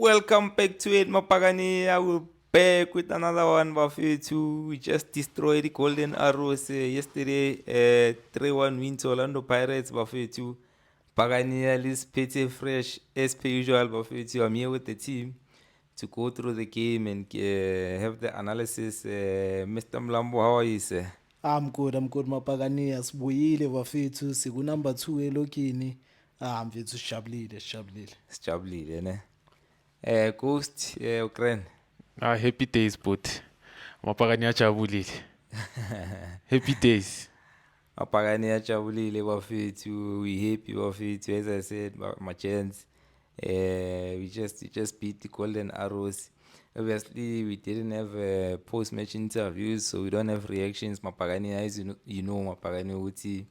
Welcome back to it, Mapagani. I will back with another one, Bafetu. We just destroyed the Golden Arrows yesterday. 3-1 win to Orlando Pirates, Bafetu. Pagani, at least pretty fresh as per usual, Bafetu. I'm here with the team to go through the game and have the analysis. Mr. Mlambo, how are you, sir? I'm good, Mapagani. Asibuyile bafethu siku number 2 elokini. Mfethu sijabulile. Sijabulile, ne? Ghost, Ukraine. Happy days, but Mapagani ajabulile. Happy days. Mapagani ajabulile bafethu. We happy bafethu. As I said, my chance. We just beat the Golden Arrows. Obviously, we didn't have post-match interviews, so we don't have reactions. Mapagani, as you know, Mapagani Uti.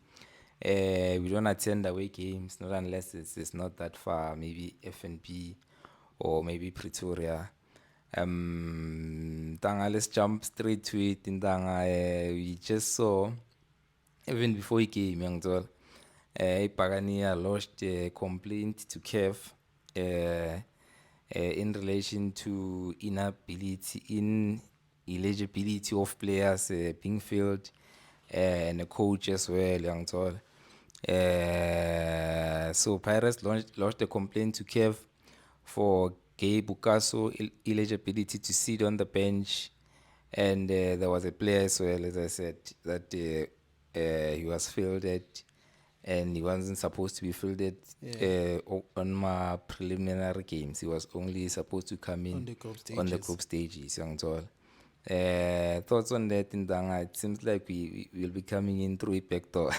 We don't attend away games, not unless it's not that far. Maybe FNP or maybe Pretoria. Tanga, let's jump straight to it. In Tanga, we just saw, even before he came, young Zol, Pagania lodged a complaint to CAF in relation to ineligibility of players being filled and a coach as well, young Zol. So Pirates lodged a complaint to CAF for Gabe Bukaso eligibility to sit on the bench, and there was a player as well, as I said, that he was fielded and he wasn't supposed to be fielded on my preliminary games. He was only supposed to come in on the group stages, young tall. Thoughts on that, Ndanga? It seems like we will be coming in through a back door.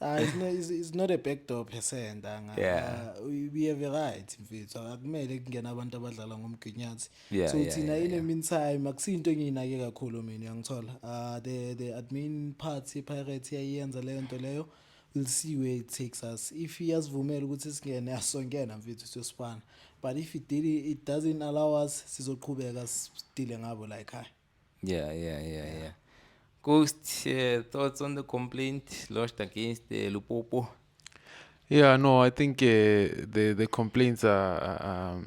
It's not a backdoor per se ndanga. Yeah. We have a right mfethu. Akumele kungena abantu abadlala ngomgunyathi. Yeah, So yeah, thina yeah, in the meantime akusinto engiyinake kakhulu mina ngithola. The admin part Pirates yayenza leyo nto leyo. We'll see where it takes us. If iyasivumela ukuthi singene asongena mfethu siyosipana. But if it doesn't allow us sizoqhubeka sidile ngabo like hi. Yeah. Ghost, thoughts on the complaint lodged against Lupopo? Yeah, no, I think the complaints are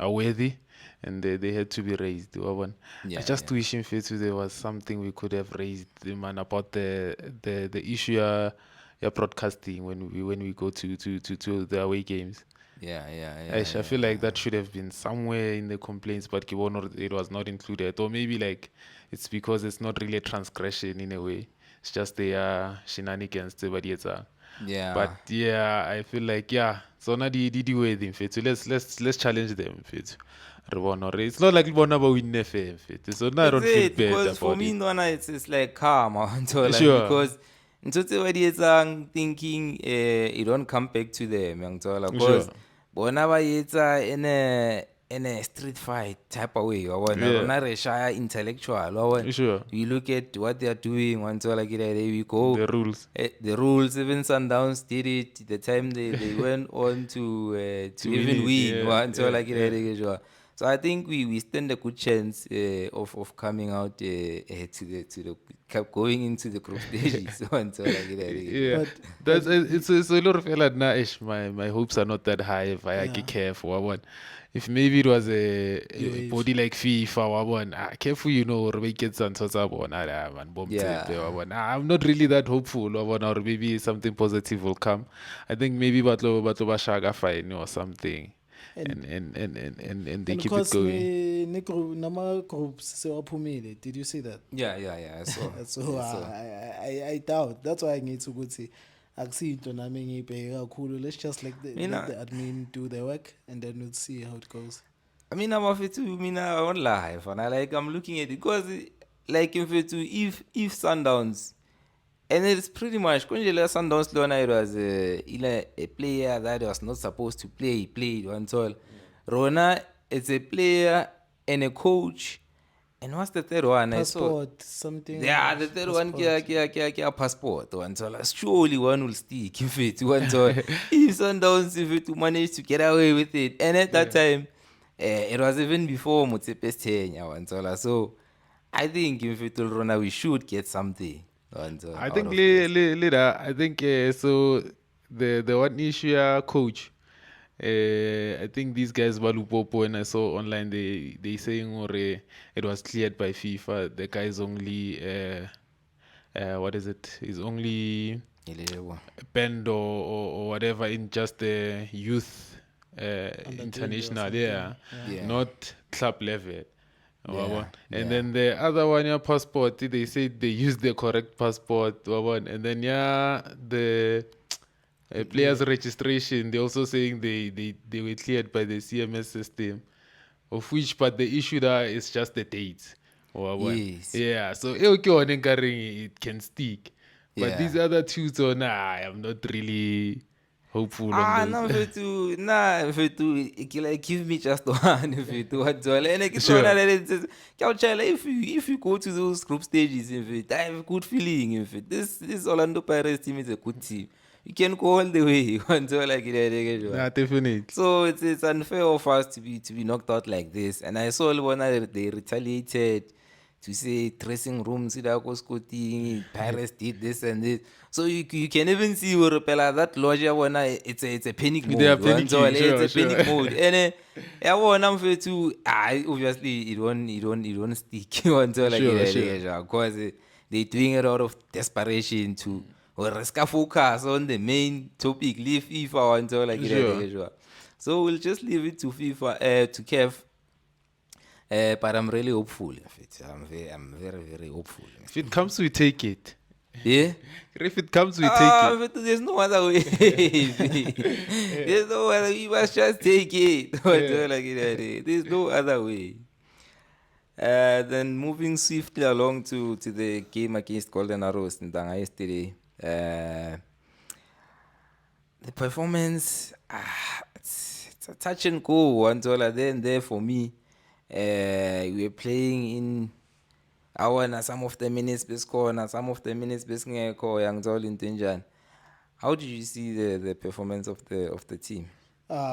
worthy, and they had to be raised. I just wish in fact there was something we could have raised, man, about the issue broadcasting when we go to the away games. I feel like that should have been somewhere in the complaints, but it was not included. Or maybe like it's because it's not really a transgression in a way. It's just the shenanigans the Badieta. Yeah. But yeah, I feel like so now the way them fit. So let's challenge them fit. It's not like Bona win FM fit. So now I don't feel bad because about for me, it. Ndwana, it's like karma. Sure. Because I'm thinking it don't come back to them, because Bona Bayeta in a street fight type of way. Not a shy intellectual. Sure. You look at what they are doing. There we go. The rules. The rules. Even Sundowns did it. The time they went on to even win. So I think we stand a good chance of coming out to the going into the group stages. Yeah, but it's a lot of my hopes are not that high if I get careful. If maybe it was a body like FIFA, careful, or we get some sorts of I'm not really that hopeful, or maybe something positive will come. I think maybe Batlo Bashaga fine or something. And they keep it going. Nama groups sewaphumile. Did you see that? Yeah. I saw. So I doubt. That's why I need to go see. Akusinto nami ngiyibheke kakhulu. Let's just let the admin do their work and then we'll see how it goes. I won't lie. I'm looking at it because like if Sundowns, and it's pretty much Sundowns Leona was a player that was not supposed to play. He played one all. Rona is a player and a coach. And what's the third one? Passport, something. Yeah, the third one, passport. One so surely one will stick. If Sundowns, if it manage to get away with it, and at that time, it was even before Mutsepe's tenure. So I think if it will run, we should get something. I think later. I think so. The one issue coach. I think these guys Balupopo, when I saw online, they saying or it was cleared by FIFA. The guy is only what is it? He's only Ilebo. banned or whatever in just the youth Under 20 or international, something. yeah, Yeah. not club level. Yeah, And yeah. then the other one, yeah, passport, they said they used the correct passport. And then, yeah, the players' registration, they also saying they were cleared by the CMS system, of which, but the issue there is just the dates. Yes. Yeah, so it can stick. But these Yeah. other two, so nah, I'm not really hopeful on those. No, like give me just one what all. And like, Sure. if you go to those group stages, I have a good feeling. This Orlando Pirates team is a good team. You can go all the way until like Nah, definitely. so it's unfair of us to be knocked out like this. And I saw when they retaliated to say dressing rooms, Pirates did this and this. So you can even see where that lodge one it's a panic mode. They are panicking, It's a sure. panic mode. And yeah, one I'm for to obviously it won't stick until like Sure. because they're doing it out of desperation to or focus on the main topic, leave FIFA until like Sure. so we'll just leave it to FIFA to Kev. But I'm really hopeful. In fact, I'm very hopeful. If it comes, we take it. Yeah. If it comes, we take it. But there's no other way. There's no other. We must just take it. There's no other way. Then moving swiftly along to the game against Golden Arrows in Danga yesterday. The performance, it's a touch and go. Then there for me, we were playing in our some of the minutes bescore and some of the minutes besngeko yangzol in Tinjan. How did you see the performance of the team?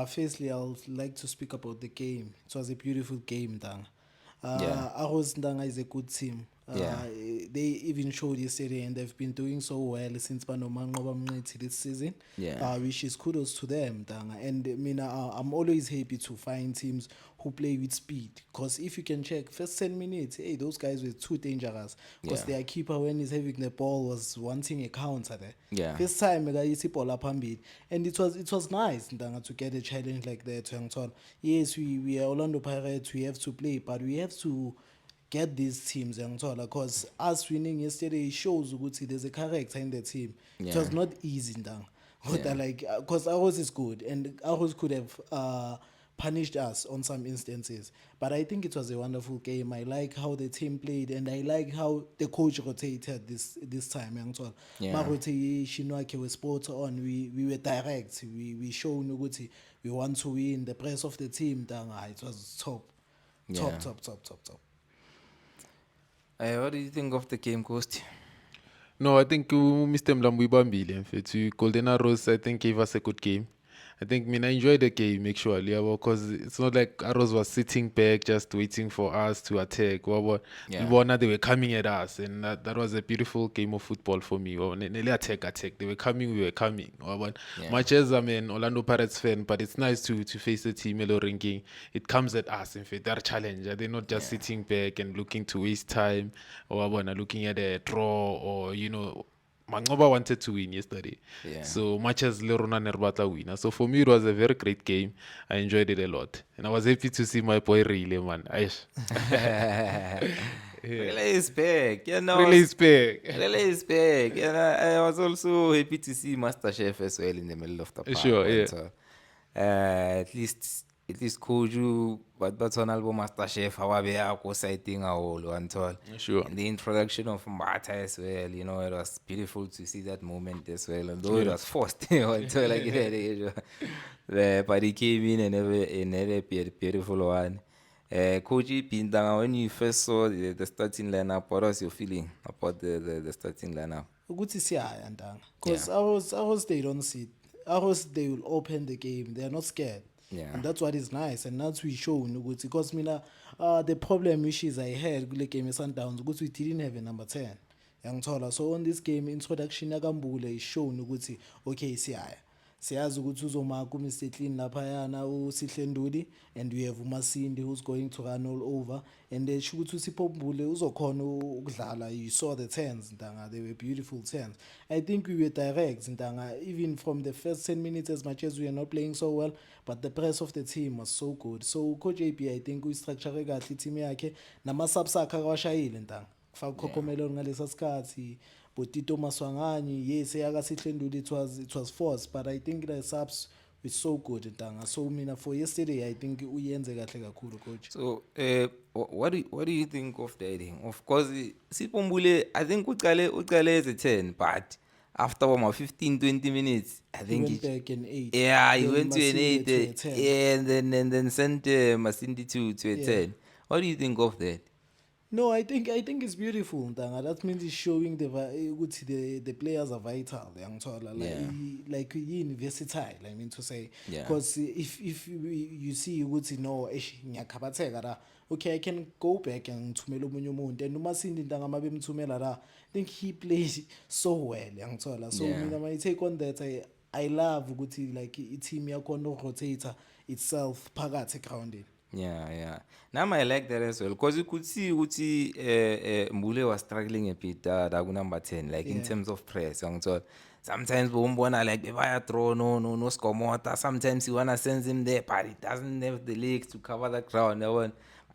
Firstly, I would like to speak about the game. It was a beautiful game, Dang. Yeah. Arrows Ndanga is a good team. Yeah. They even showed yesterday, and they've been doing so well since Panomangoba Mneti this season. Yeah. Which is kudos to them, Danga. And I'm always happy to find teams who play with speed. Because if you can check, first 10 minutes, hey, those guys were too dangerous. Because Yeah. their keeper, when he's having the ball, was wanting a counter there. Yeah. First time and it was nice Ndanga, to get a challenge like that to Young. Yes, we are Orlando Pirates, we have to play, but we have to get these teams Young, because us winning yesterday shows ukuthi there's a character in the team. It was Yeah. not easy Ndanga. Yeah. Like because ours is good and ours could have punished us on some instances, but I think it was a wonderful game. I like how the team played, and I like how the coach rotated this time. Young, Yeah. Maruti Shinwake was spot on. We were direct. We shown ukuthi we want to win. The press of the team, it was top. Yeah. Top. What do you think of the game, Ghost? No, I think Mr. Mlambwibambile, in fact, Golden Arrows, I think, gave us a good game. I think, I enjoyed the game, actually, because it's not like Arrows was sitting back just waiting for us to attack. Yeah. They were coming at us, and that was a beautiful game of football for me. Nearly attack. They were coming, we were coming. Yeah. Much as I'm an Orlando Pirates fan, but it's nice to face the team ranking. It comes at us, in fact, they're a challenge. They're not just sitting back and looking to waste time, or looking at a draw, or, Mangoba wanted to win yesterday. Yeah. So much as Lerona Nerbatla winner. So for me, it was a very great game. I enjoyed it a lot. And I was happy to see my boy Rile, man. Aish. Really is back. Really is back. Really is back. And I was also happy to see Master Chef as well in the middle of the park. Sure, yeah. So, at least Koju, but on album Master Chef, however, I was citing all and all. Sure. And the introduction of Mbata as well, it was beautiful to see that moment as well. Although it was forced, until like but he came in and had a beautiful one. Koji Pindanga, when you first saw the starting lineup, what was your feeling about the starting lineup? Ukuthi siyaya Ndanga, because ours they don't sit. Ours they will open the game. They are not scared. Yeah. And that's what is nice, and that's we show ukuthi because the problem issues I had kule game eSundowns ukuthi we didn't have a number 10. Yangithola. So on this game introduction yakambule is shown ukuthi okay siyaya. siyazi ukuthi uzomaka uMr Clean laphayana uSihle Nduli, and we have uMasindi who's going to run all over, and sho ukuthi uSiphombule uzokhona ukudlala. You saw the turns ntanga, they were beautiful turns. I think we were direct ntanga, even from the first 10 minutes, as much as we are not playing so well, but the press of the team was so good. So coach AB, I think uyistructure kahle team yakhe, nama-subs akhe akawashayile ntanga, kufaka uKhokhomelon ngalesa sikhathi, Botito Maswanganyi, yes, Sihle Nduli, it was forced, but I think the subs were so good ntanga. So mina for yesterday, I think uyenze kahle kakhulu coach. So what do you think of the heading? Of course, Sipombule, I think uqale as a 10, but after about 15-20 minutes, I He think went back in 8. yeah, he Then went to an Masinde 8, to a 10. yeah, and then sent Masindi to a Yeah. 10. What do you think of that? No, I think it's beautiful ntanga. That means it's showing the players are vital. Yangithola, like versatile. I mean to say, Yeah. because if you see ukuthi no, ngiyakhabatheka la. Okay, I can go back and ngithumela omunye umuntu. And uMasindi ntanga mabe mthumela la. I think he plays so well. Yangithola. So Yeah. mina my take on that, I love ukuthi like team yakhona rotator itself phakathi grounding. Yeah. Now I like that as well, because you could see Uti Mbule was struggling a bit, Dagu number 10, like in Yeah. terms of press. So sometimes we wanna like if I throw no score mortar. Sometimes you wanna send him there, but he doesn't have the legs to cover the ground. But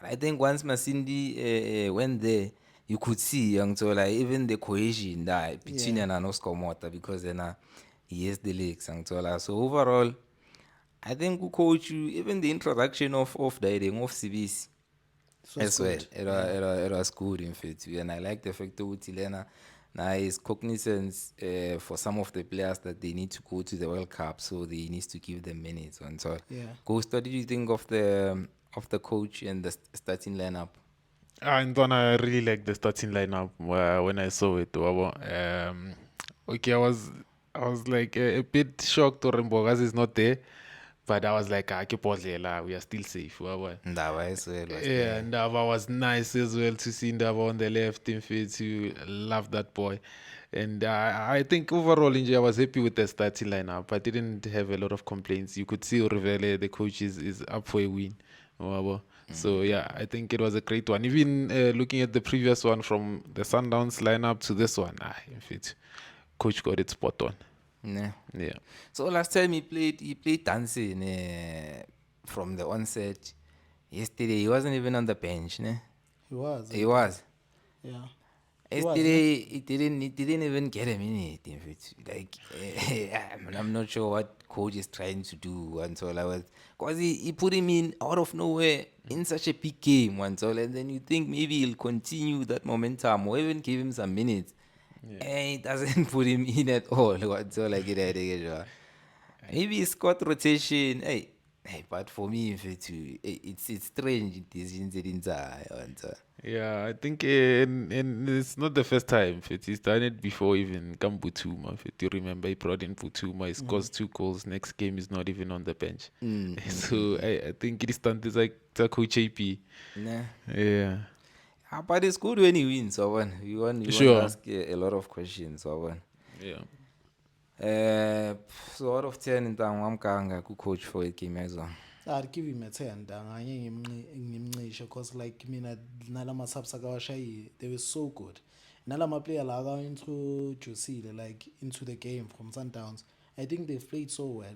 I think once Masindi went there, you could see so like even the cohesion that between Yeah. and no score mortar, because then he has the legs. So overall, I think coach, even the introduction of the heading of CBC It was as well, good. it was good in fact, and I like the fact that Utilena now is cognizance for some of the players that they need to go to the World Cup, so they need to give them minutes. And so, Yeah. Ghost, what did you think of the coach and the starting lineup? And then I really like the starting lineup when I saw it. Okay, I was like a bit shocked or Mbogazi is not there, but I was like, we are still safe. Ndaba as well. Yeah, Ndava was nice as well to see Ndava on the left in field. To love that boy. And I think overall, I was happy with the starting lineup. I didn't have a lot of complaints. You could see Rivele, the coach, is up for a win. So yeah, I think it was a great one. Even looking at the previous one from the Sundowns lineup to this one, in fact, coach got it spot on. Yeah. So last time he played dancing from the onset. Yesterday he wasn't even on the bench. He was. He was. Yeah. He was, Yesterday he didn't even get a minute. In fact, like I'm not sure what coach is trying to do. And so because he put him in out of nowhere in such a big game. And so and then you think maybe he'll continue that momentum or even give him some minutes. And he doesn't put him in at all. So like maybe it's got rotation. Hey, but for me, if it's strange decisions inside. Yeah, I think and it's not the first time. He's done it before, even Gambutuma. You remember he brought in Putuma, he scores 2 goals. Next game is not even on the bench. So I think it is stands like Coach AP. Yeah. But it's good when he wins. You want Sure. to ask a lot of questions. Yeah. So out of 10 in Tamamkanga, coach for a game as well. I'd give him a 10 because like mina nalama subs akawashayi, they were so good. Nalama player la introduced like into the game from Sundowns. I think they've played so well.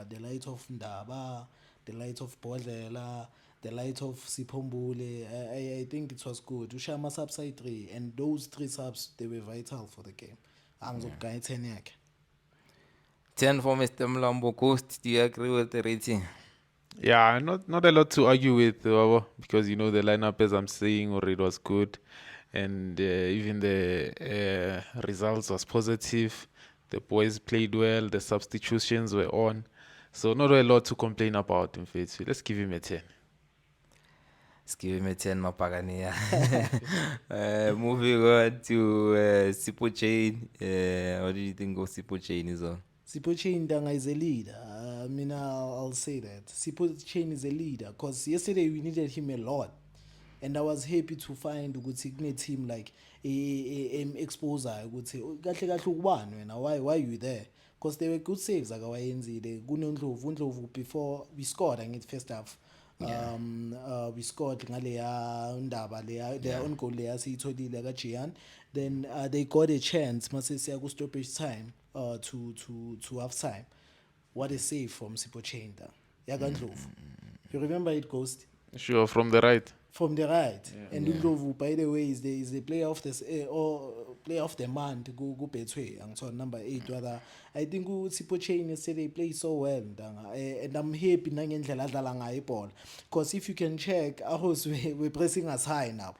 The light of Ndaba, the light of Bodlela, the light of Sipombule. I think it was good. Ushama subside 3, and those 3 subs, they were vital for the game. Angizokugaya 10 yakhe. 10 for Mr. Mlambo Coast. Do you agree with the rating? Yeah, not a lot to argue with, because the lineup, as I'm saying, already was good, and even the results was positive. The boys played well. The substitutions were on, so not a lot to complain about. In fact, let's give him a 10. Let's give him a 10, Mapagania. Moving on to Sipo Chain. What do you think of Sipo Chain is on? Sipo Chain Danga is a leader. I'll say that. Sipo Chain is a leader because yesterday we needed him a lot. And I was happy to find a good signet team like exposer ukuthi kahle kahle ukubani wena, why you there, because there were good saves akawayenzile kuNdlovu before we scored angithi first half. We scored ngaleya ndaba leya their own goal leya siyitholile kaJian. Then they got a chance mase siya ku stoppage time to half time. What a save from Sipho Chainda yaKaNdlovu. You remember it, Ghost? Sure, from the right. From the right. And Ndlovu, by the way, is the player of this or player of the month go Betway and number 8 whether I think Sipho Chain said they play so well and I'm happy nangendlela adlala ngayo ibhola, because if you can check ahos we pressing us high now.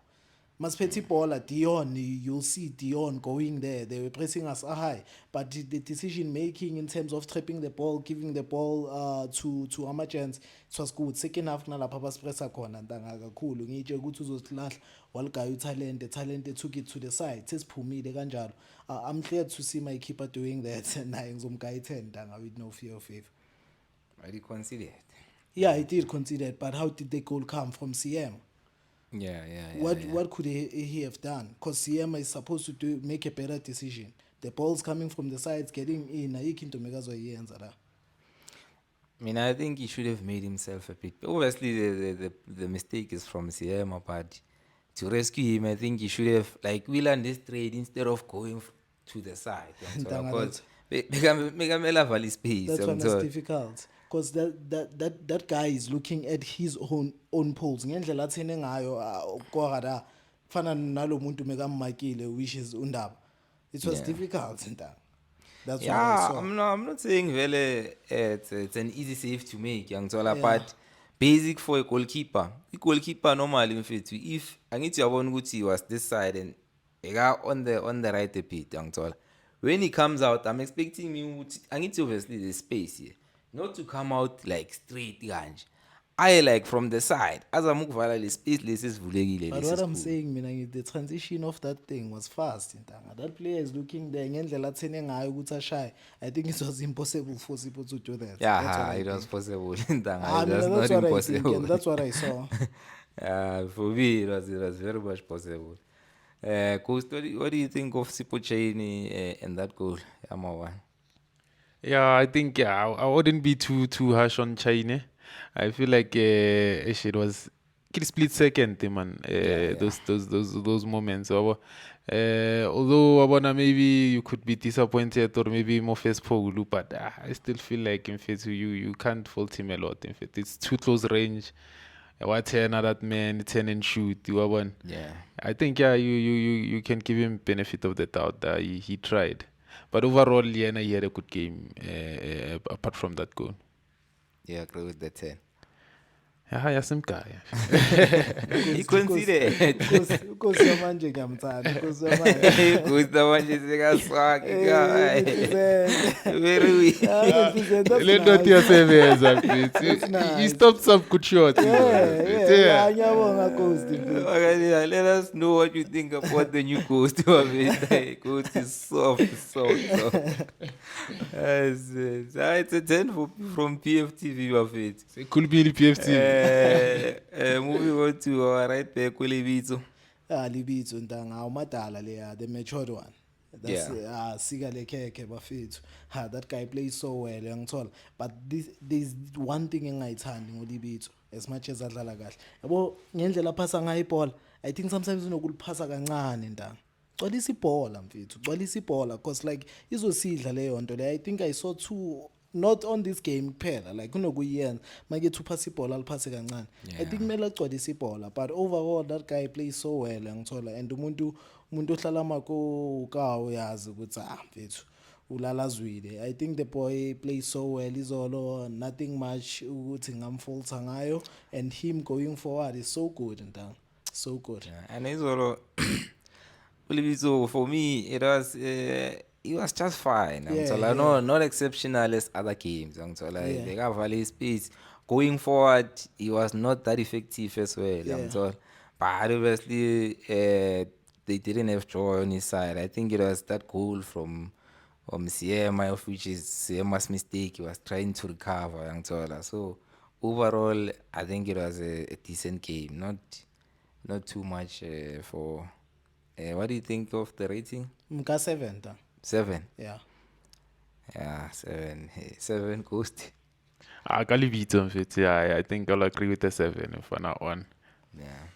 Maspeti Paula, Dion, you'll see Dion going there. They were pressing us high, but the decision making in terms of trapping the ball, giving the ball to Amachans, it was good. Second half, nala papas pressa corner, ndanga cool. Ngije ukuthi uzosilahle walgayo talent, they took it to the side. Says Pumi de kanjalo. I'm glad to see my keeper doing that. Naye ngizomgaya 10 ndanga with no fear of favor. I did consider it. Yeah, he did consider it, but how did the goal come from CM? What could he have done? Because CM is supposed to make a better decision. The ball's coming from the sides, getting in. Ayikho into mekazoyenza la. I mean, I think he should have made himself a bit. Obviously, the mistake is from CM, but to rescue him, I think he should have we learned this trade instead of going to the side. Because megamela valley space. That one is difficult. Because that guy is looking at his own polls. Ngendlela athene ngayo kwagada kufana nalo muntu mekammakile, which is Undaba. It was difficult ntanga. That's what I saw. I'm not saying vele it's an easy save to make, but basic for a goalkeeper. The goalkeeper normally mfethu, if angithi uyabona ukuthi he was this side and on the right a bit, when he comes out, I'm expecting him angithi obviously the space here. Not to come out straight kanje. I from the side. As I'm ukuvala le space lesivulekile. But what I'm saying, mina, the transition of that thing was fast. That player is looking there. Ngendlela athene ngayo ukuthi ashaye. I think it was impossible for people to do that. Yeah, it was possible. It was that's not what I impossible. think, and that's what I saw. For me, it was very much possible. Coach, what do you think of Sipho Chaini and that goal? Amawan. Yeah, I think I wouldn't be too harsh on China. I feel like it was split second, man. Those moments. Although maybe you could be disappointed or maybe more face Poglu, but I still feel like in fact you can't fault him a lot. In fact, it's too close range. What that man turn and shoot. Yeah. I think you can give him benefit of the doubt that he tried. But overall, he had a good game apart from that goal. Yeah, I agree with the 10. Yeah, some guy. He considered. Because manje ngiyamthanda. Because manje sekaswaki very weak. Le ndothi yasebenza mfethu. He stopped some good shots. Yeah, ngiyabonga Ghost. Okay, let us know what you think about the new Ghost. Ghost is soft. It's a 10 from PFTV of it. It could be the PFTV. Moving on to our right back, Libito. Libito ntanga umadala leya, the matured one. That's Sika Lekeke bafethu. That guy plays so well, ngithola. But there's one thing engayithandi ngoLibito as much as adlala kahle. Yabo ngendlela phasa ngayo ibhola, I think sometimes unokuliphasa kancane ntanga. Gcwalisa ibhola mfethu, gcwalisa ibhola because izosidla leyo nto le. I think I saw two. Not on this game kuphela, kunokuyenza makethi uphasa ibhola aliphase kancane. I think kumele agcwalise ibhola, but overall that guy plays so well ngithola, and umuntu ohlala mako kawo yazi ukuthi mfethu ulalazwile. I think the boy plays so well izolo, nothing much ukuthi ngamfaulta ngayo, and him going forward is so good ntanga, so good. And izolo for me it was just fine. Not exceptional as other games. They got valley space. Going forward, he was not that effective as well. But obviously, they didn't have joy on his side. I think it was that goal from CM, which is CM's mistake. He was trying to recover. So overall, I think it was a decent game. Not too much for What do you think of the rating? Mka 7 ta. 7. Yeah. Yeah, 7. Hey, 7 Ghost. I can leave it on fit. Yeah, I think I'll agree with the 7 for that one. Yeah.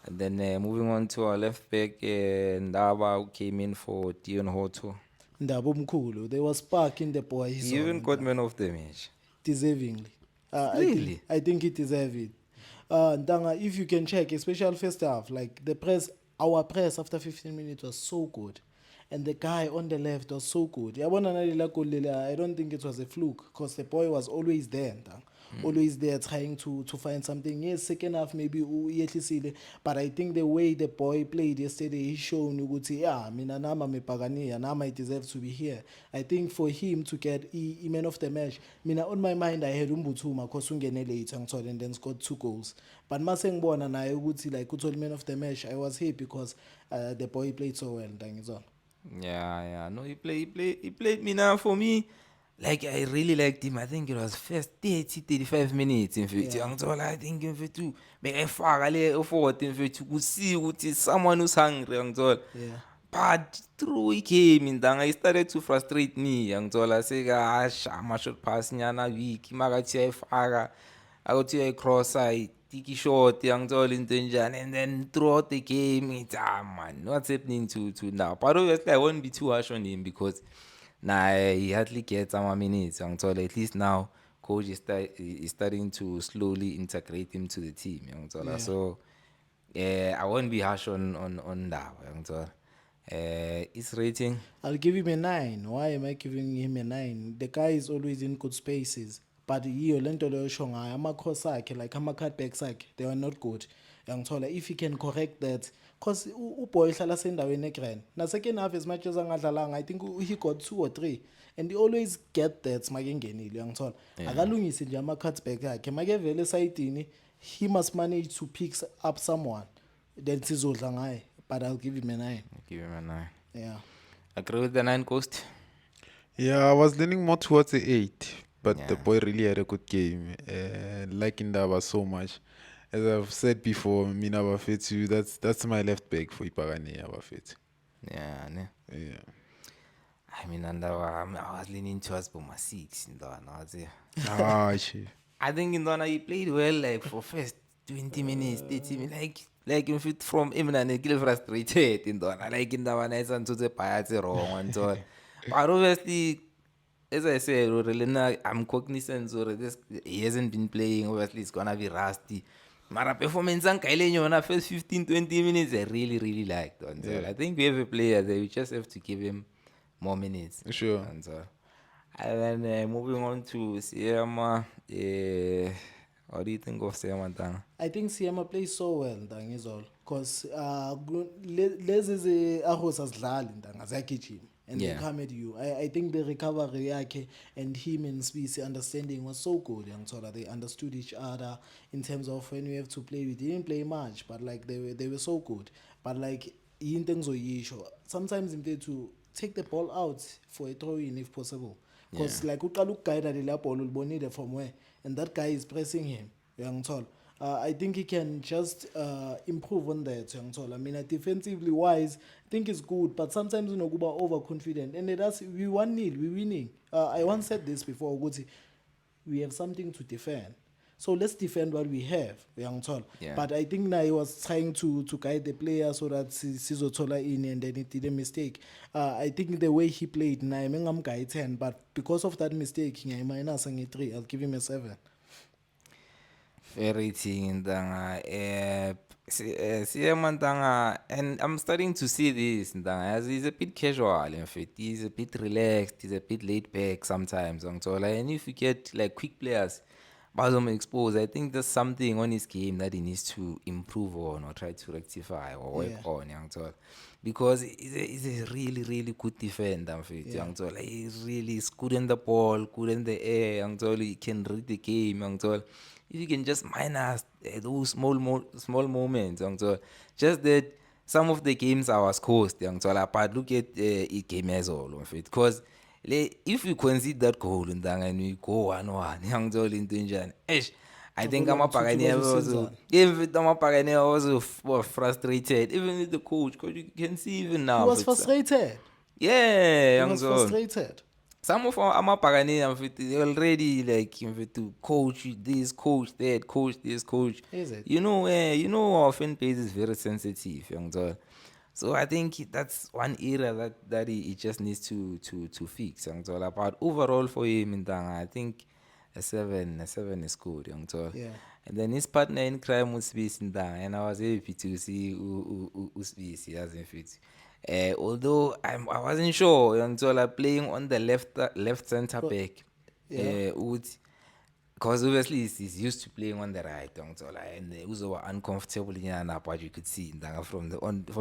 And then moving on to our left back, Ndaba, who came in for Dion Hoto. Ndaba umkhulu. There was spark in the boy. He even got man of the match. Deservingly. Really? I think he deserve it. Ndanga, if you can check, especially first half, like the press, our press after 15 minutes was so good. And the guy on the left was so good. Yabona nalila goal lela, I don't think it was a fluke because the boy was always there. Ndanga. Always there trying to find something. Yes, second half maybe uyehlisile, but I think the way the boy played yesterday, he shown ukuthi yeah, mina nama mepagania, nama I deserve to be here. I think for him to get man of the match, mina on my mind I had Umbuthuma because ungene late and then scored 2 goals. But mase ngibona naye ukuthi like uthole man of the match, I was happy because the boy played so well. Ndangizona. Yeah. No, he played me now for me. Like, I really liked him. I think it was first 35 minutes. In fact, I think in fact, too. Make a far forward. In fact, you see what is someone who's hungry. Yeah. But through he came in, I started to frustrate me. I say, I should pass nyana week. Magati fara. I got to a cross side. Tiki short, young tall in danger, and then throughout the game, it's man, what's happening to now? But obviously, I won't be too harsh on him because he hardly gets some minutes. So at least now, coach is starting to slowly integrate him to the team. Yeah. So I won't be harsh on that. His rating, I'll give him a 9. Why am I giving him a 9? The guy is always in good spaces. But yiyo lento leyo sho ngayo ama-cross akhe like ama-cutbacks akhe they were not good. Yangithola if he can correct that because uboy hlala sendaweni egrand. Second half as much as angadlalanga I think he got 2 or 3 and he always get that make engenile yangithola. Akalungise nje ama-cutback akhe make vele esayidini he must manage to pick up someone then sizodla ngaye but I'll give him a 9. give him a 9. Yeah. Agree with the 9 Ghost? Yeah, I was leaning more towards the 8, but the Yeah. boy really had a good game. Liking Ndaba so much. As I've said before, Mina Bafetu, that's my left back for Ipagani Bafetu. Yeah, ne? Yeah. I mean, I was leaning towards Boma 6 in the Ah, shit. I think in Donna he played well like for first 20 minutes, 30 minutes, like in fit from him and he frustrated in Donna, like in the one I to the party wrong and so on. But obviously, as I said, I'm cognizant or this he hasn't been playing, obviously it's gonna be rusty. Mara performance and Kyle first 15-20 minutes I really liked. And so I think we have a player there, we just have to give him more minutes. Sure. And so and then moving on to Siema, what do you think of Siema Tanga? I think Siema plays so well Ndanga is all because lezi ahos asidlali Ndanga ziyagijima and Yeah. they come at you. I think the recovery yakhe and him and Spisi understanding was so good. Yangithola they understood each other in terms of when we have to play. We didn't play much, but like they were so good. But like into engizoyisho sometimes in to take the ball out for a throw in if possible. Because like uqala ukugayida lela ball ulibonile from where and that guy is pressing him. Yangithola. I think he can just improve on that. Yangithola. I mean, defensively wise, I think it's good, but sometimes unokuba overconfident. And that's we 1-0, we winning. I once said this before. Ukuthi, we have something to defend. So let's defend what we have, Yangithola. Yeah. But I think now he was trying to guide the player so that Sizothola in and then he did a mistake. I think the way he played, now I'm guy 10, but because of that mistake, he minus 3. I'll give him a 7. Fair rating Ndanga. Siema Ndanga, and I'm starting to see this Ndanga as he's a bit casual. In fact, he's a bit relaxed. He's a bit laid back sometimes. And if you get like quick players, Bazom exposed, I think there's something on his game that he needs to improve on or try to rectify or work on. Because he's a really good defender. He's really good in the ball, good in the air. He can read the game. If you can just minus those small moments, just that some of the games I was coached, but look at it game as all of it. Because if you concede that goal and we go 1-1, I think Ngoba Amabhakania ngithuthuka also, zosenzana. even Amabhakania also were frustrated, even with the coach, because you can see even now. He was it's- frustrated. Yeah, He young was Zol. frustrated. Some of our Amabhakania, they already like to coach this, coach that, coach this, coach. Is it? You know our fan base is very sensitive, young Zol. So I think that's one area that he just needs to fix, young Zol. But overall for him in Tanga, I think a seven is good, young Zol. Yeah. And then his partner in crime was Space in Tanga, and I was happy to see Space as in fit. Although I wasn't sure, young Zol, playing on the left center back. Yeah. Because obviously he's used to playing on the right, and he was uncomfortable in but you could see from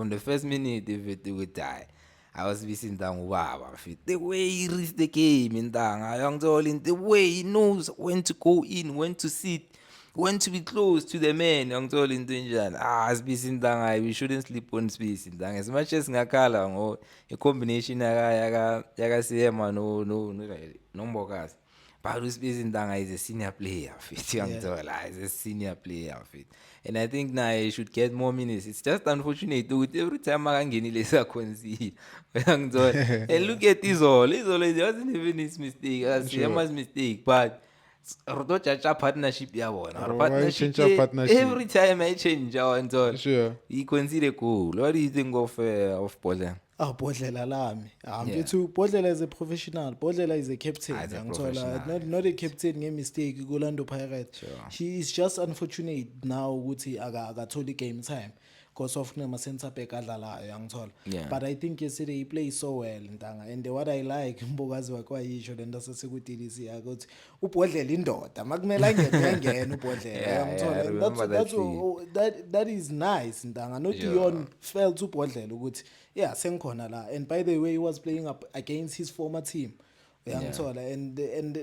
the first minute they would die. I was missing down the way he reads the game in the way he knows when to go in, when to sit, when to be close to the man, in space in we shouldn't sleep on space in as much as ngakhala a combination yaka Sema no Mbokazi. But Space Ndanga is a senior player fit, is a senior player fit. And I think now he should get more minutes. It's just unfortunate dude. Every time I can get less concede. And look at Izol. Izol, it wasn't even his mistake. It's Yama's mistake. But Roto Chacha partnership ya bona. Our Why partnership, change our partnership? every time I change and all. Sure. He concede a goal. What do you think of Bolan? Bodlela lami. Yeah. Mfethu Bodlela is a professional. Bodlela is a captain. He's a Ngithola professional. not a captain nge-mistake kuLorlando Pirates. Sure. She is just unfortunate now ukuthi akatholi game time because of nama center back adlalayo ngithola. Yeah. But I think yesterday he played so well Ntanga, and what I like Mbokazi wakhe wayisho lento asesekudilisi ukuthi uBodlela indoda makumele angene uBodlela Yeah, ngithola. I And remember that's that that is nice Ntanga. Not Yeah. Dion felt uBodlela ukuthi yeah sengikhona la, and by the way he was playing up against his former team uyangithola. And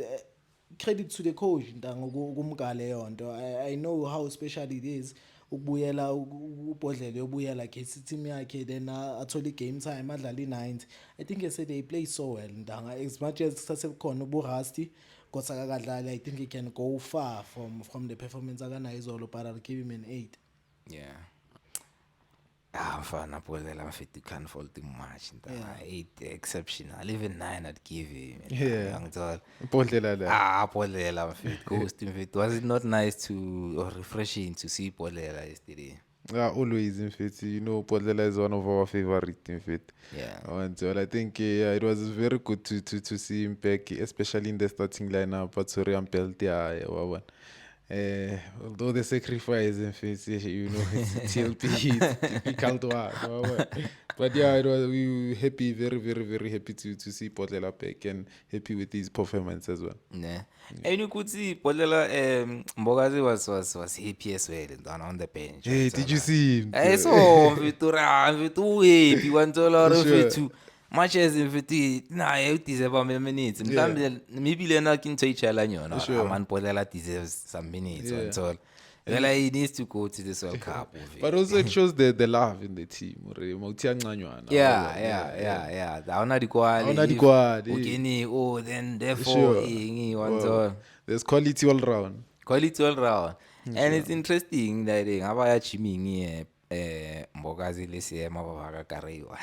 credit to the coach Ntanga kumgale yonto. I know how special it is ukubuyela uBodlela yobuyela against team yakhe, then athole game time adlala i-90. I think yesterday he played so well Ntanga, as much as sasekukhona ubuRusty kodwa akadlali. I think he can go far from the performance akanayo izolo, but I'll give him an 8. Yeah. Mfana Bolela fit you can't fault him much. Yeah. 8 exceptional. Even 9 I'd give him. Yeah. Ngithola. Bodlela la. Bolela fit ghost fit. Was it not nice to or refreshing to see Bolela yesterday? Yeah, always in fact, Bodlela is one of our favorite in fact. Yeah. And so I think it was very good to see him back, especially in the starting lineup. But sorry, I'm Peltia. Although the sacrifice in fact, it's TLP, it's difficult one. But yeah, we were happy, very, very, very happy to see Bodlela back and happy with his performance as well. Yeah. And you could see Bolela Mbokazi was happy as well on the bench. Hey, did you see him? I saw Vitu happy one dollar Sure. Vitu. Much as if it deserve minutes. Maybe they're not into each other. Sure. Man Bolela deserves some minutes Yeah. and all. Well, he needs to go to this World Cup. But also it shows the love in the team. Yeah. Hauna dikwali. Hauna dikwali. Ukini, then therefore Sure. he wants Well, all. there's quality all round. Quality all round. And it's interesting that ngaba chiming Mbokazi lesi mabaka karewa.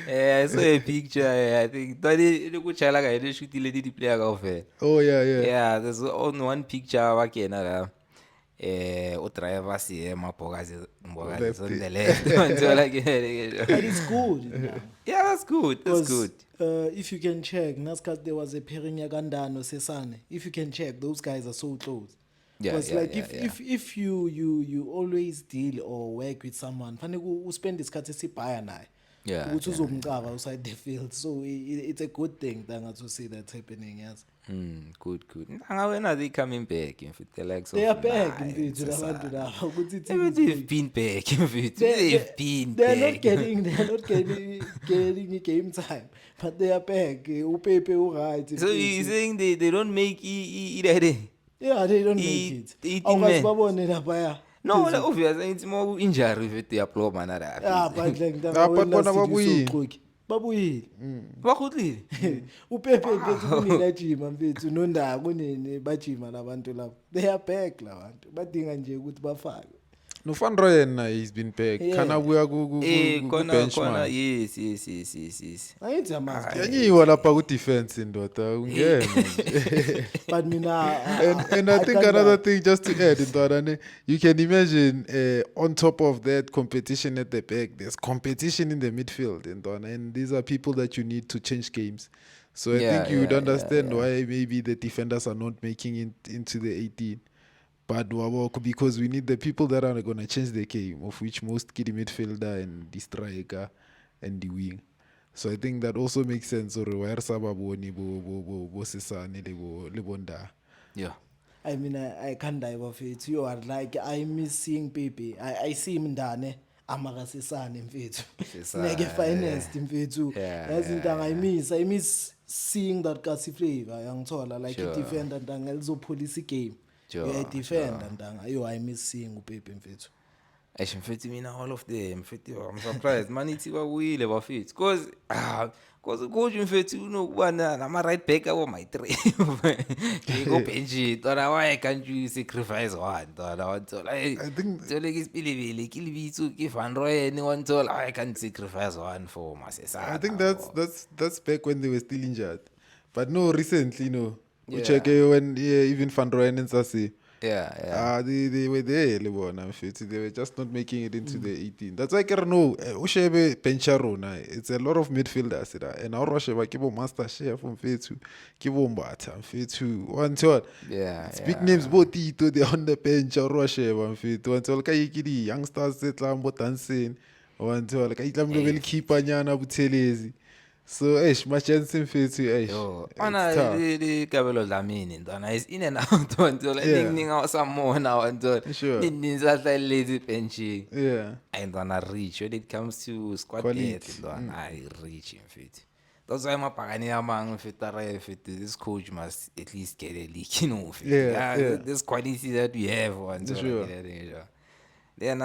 I saw a picture. I think tadi kuchala ka ile shoot ile di player ka offer. Oh yeah. Yeah, there's on one picture wakena la o driver si Mbokazi Left. on the left. Until like But it's good Ntanga. yeah, that's good. That's Because, good. if you can check, Naskat there was a pairing Yagandano Sesane. If you can check, those guys are so close. Yeah, Because yeah, like yeah, if you always deal or work with someone, fanele spend this sibhaya naye. Yeah, Ukuthi uzomcava outside the field. So it's a good thing to see that happening, yes. Good. When are they coming back? In fact, the likes They of are back Nine, indeed. Sasana. They've They've been back. In fact, they've been They're back. not getting game time, but they are back. Upepe right. So you're saying they don't make it? Yeah, they don't make It- it. it man. Awukazibabone lapha. No, like, obviously it's more injury with the diploma. Yeah, but like Ah, but bona babuyile. babuyile bakhutlile upepe mfethu kunina jima mfethu nondaba kunini bajima labantu labo they are back labantu badinga nje ukuthi bafake No, Van Rooyen, he's been back. Yeah. Kana buya khona benchmark. yes angithi amazi Yanyiwa lapha ku defense indoda ungena. but mina And I think another thing just to add Ndwana, you can imagine on top of that competition at the back, there's competition in the midfield Ndwana, and these are people that you need to change games. So I think you would understand why maybe the defenders are not making it into the 18. But because we need the people that are going to change the game, of which most key the midfielder and the striker and the wing. So I think that also makes sense. Or where Sababoni bo Sesane le Bonda. yeah I mean I can't dive off it you are like I miss seeing Pepe I see him ndane amakasisane mfethu sineke finest mfethu yazinto I miss seeing that Kasi Flavor yangithola like a defender ndanga lizopolice game yeah defender ndanga yo I miss seeing uPepe mfethu Eish mfethu mina all of them mfethu I'm surprised manithi babuyile bafethu cause coach mfethu unokuba nama right back abo my 3 go bench tona why can't you sacrifice one tona wanthola I think tole ke sipilibili ke libitso ke Van Rooyen wanthola I can't sacrifice one for Masesana. I think that's back when they were still injured. But no, recently, no. Yeah. Check when even Van Rooyen and Sassi. yeah They were there, they were just not making it into the 18. That's why I can know. Ushebe Pencharona. It's a lot of midfielders, and our Rosheba Kibo Master Chef from Fetu, Kibo Mbata, Fetu, one thought. yeah Big names both Tito, they're on the bench, or Rosheba, and Fetu, one thought Kaikidi, youngsters that Lambo dancing, one thought like Itam will keep Anyana Butelezi. So, my chance in Fetu, yo ona le kabelo dlamini ntwana is in and out until ning some more now until Sure. nin satla lazy benching yeah. and ntwana reach when it comes to squad Quality. depth ntwana I reach mfethu. That's why mapakani amang mfethu this coach must at least get a league Yeah. this quality that we have until Sure. then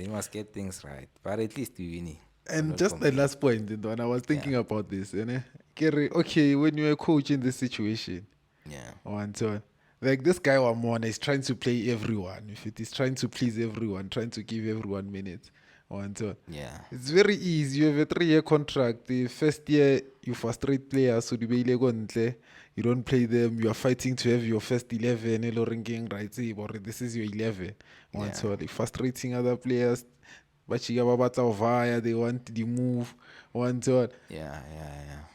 you must get things right but at least we winning. And just the last point, when I was thinking about this, okay, when you're a coach in this situation, and so like this guy Wamona is trying to play everyone. If it is trying to please everyone, trying to give everyone minutes, and so it's very easy. You have a 3-year contract. The first year you frustrate players, so you don't play them. You are fighting to have your first 11. Or this is your 11. And so like frustrating other players. But they want the move, one thought.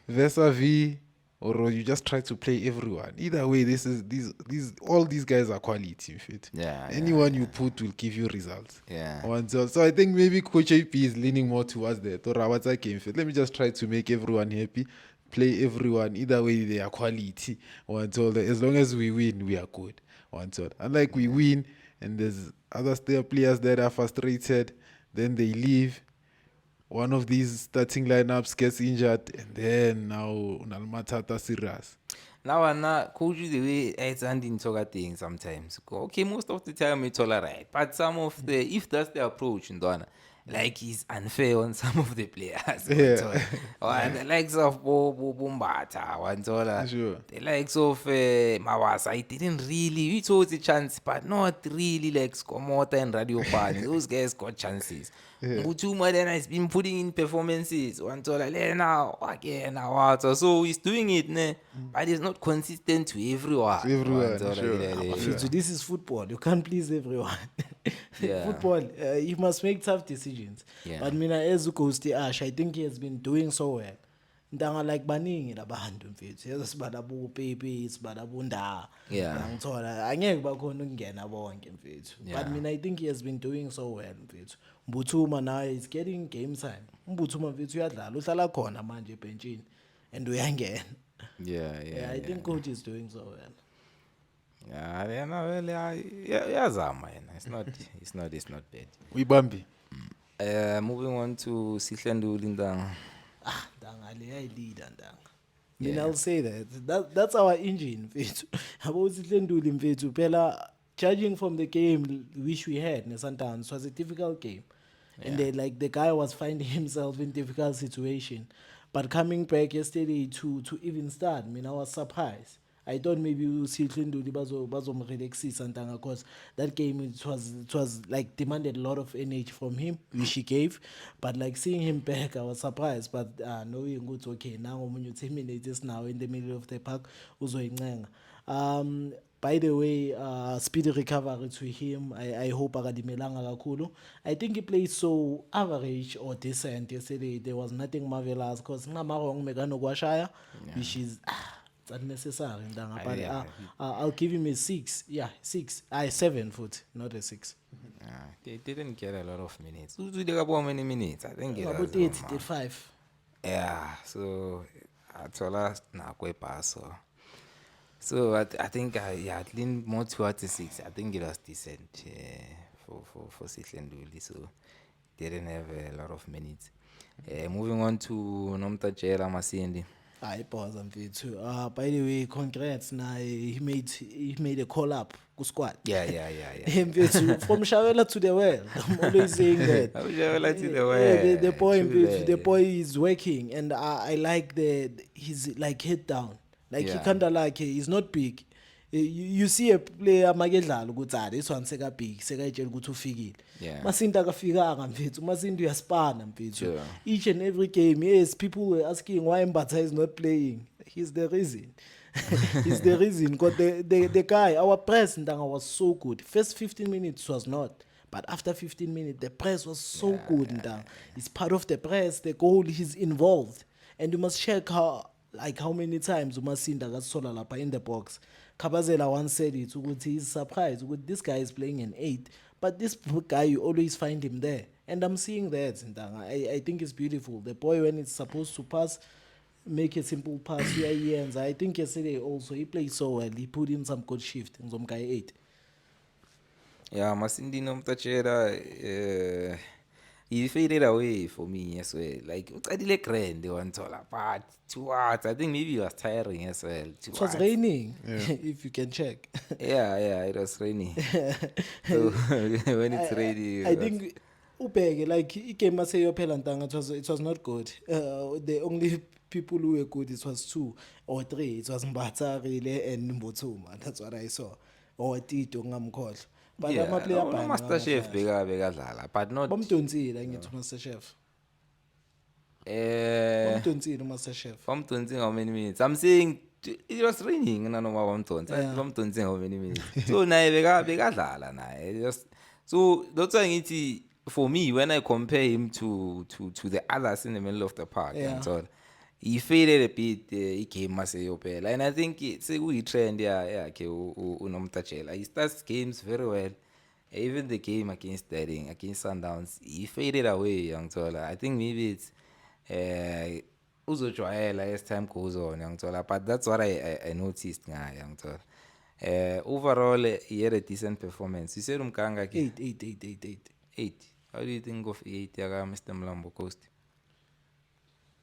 Vis-a-vis, or you just try to play everyone. Either way, all these guys are quality fit. Anyone you put will give you results. One thought. So I think maybe Coach AP is leaning more towards that. Or Rawata came fit. Let me just try to make everyone happy, play everyone. Either way, they are quality. One thought. As long as we win, we are good. One thought. Unlike we win, and there's other still players that are frustrated. Then they leave. One of these starting lineups gets injured, and then now Nalmatata serious. Now, coach the way it's handing Toga things sometimes. Okay, most of the time it's all right. But some of if that's the approach in Donna, like he's unfair on some of the players. Or the likes of Bumbata, Sure. the likes of Mawasa, it didn't really, we chose a chance, but not really like Skomota and Radio Pan. Those guys got chances. Mutuma then has been putting in performances. So he's doing it, but he's not consistent to everyone. So this is football. You can't please everyone. Football, you must make tough decisions. But mina as Costi Ash, I think he has been doing so well. Ndanga like baningi labantu mfethu yasibadabu Pepe sibadabu Nda ngithola angeke bakhona ukungena bonke mfethu but mina I think he has been doing so well mfethu Mbuthuma now is getting game time Mbuthuma mfethu uyadlala uhlala khona manje ebenchini and uyangena I think coach is doing so well yazama yena it's not bad We Bambi. Moving on to Sihlanduli Ndanga. Leader Ndanga. I'll say that's our engine mfethu. About Sihlanduli mfethu phela judging from the game which we had neSundowns was a difficult game. And then like the guy was finding himself in difficult situation. But coming back yesterday to even start, I mean, I was surprised. I thought maybe we will see Klinduli bazomrelaxisa ntanga because that game it was like demanded a lot of energy from him, which he gave. But like seeing him back, I was surprised. But knowing it's okay now when you 10 minutes now in the middle of the park, uzoyincenga. By the way, speedy recovery to him. I hope akadimelanga kakhulu. I think he played so average or decent yesterday. There was nothing marvelous because ngamarong megano kwashaya, which is it's unnecessary. Ndanga. But I'll give him a 6. Yeah, 6. 7 foot, not a 6. They didn't get a lot of minutes. They got how many minutes? I think it About was 8, 5. Yeah, so I told us na pass. So I think I leaned more towards the 6. I think it was decent for Sihlendouli, so didn't have a lot of minutes. Moving on to Nomtatjela Masindi. I pause on too. By the way, congrats. Now he made a call up ku squad. Yeah. Him mfethu, from Shawela to the well. I'm always saying that. Shawela to the well. The boy, True the that. boy is working, and I like his like head down. Like he Yeah. kinda like he's not big. You see a player makedlala ukuthi this one seka big sekayitshela ukuthi ufikile. Yeah. Masinda akafikanga mfethu, Masinda uyaspana mfethu. Sure. Each and every game, yes, people were asking why Mbatha is not playing. He's the reason. He's the reason. Because the guy, our press Ndanga was so good. First 15 minutes was not. But after 15 minutes, the press was so good. Ndanga. He's part of the press. The goal, he's involved. And you must check how many times Umasinda got sola lapa in the box. Kabazela once said it, he's surprised. This guy is playing an 8. But this guy, you always find him there. And I'm seeing that. Ndanga. I think it's beautiful. The boy, when it's supposed to pass, make a simple pass. And I think yesterday also, he played so well. He put in some good shift. Guy 8. Yeah, Masindi Nomtatjela, he faded away for me as well. Like, I did grand, they want to but towards, I think maybe he was tiring as well. It was raining, if you can check. Yeah, it was raining. So when it's rainy, I think Upege, like he came and say it was not good. The only people who were good, it was 2 or 3. It was Mbatha really and Mbotsuma. That's what I saw. Or Tito Ngamkhohlo. But I'm a player no Master Chef bekadlala, but not Bomtonzile ngithi Master Chef. Bomtonzile Master Chef. Bomtonzi how many minutes? I'm saying it was raining no Bomtonzi. Bomtonzi how many minutes? So naye bekadlala naye. So that's why ngithi for me when I compare him to the others in the middle of the park and so he faded a bit came Maseyophela, and I think it's a trend uNomtatjela. He starts games very well. Even the game against Reading, against Sundowns, he faded away, Yangtola. I think maybe it's uzojwayela as time goes on, Yangtola. But that's what I noticed, Yangtola. Overall, he had a decent performance. You said Umkanga 8. 8. How do you think of 8, Mr. Mlambo Coast?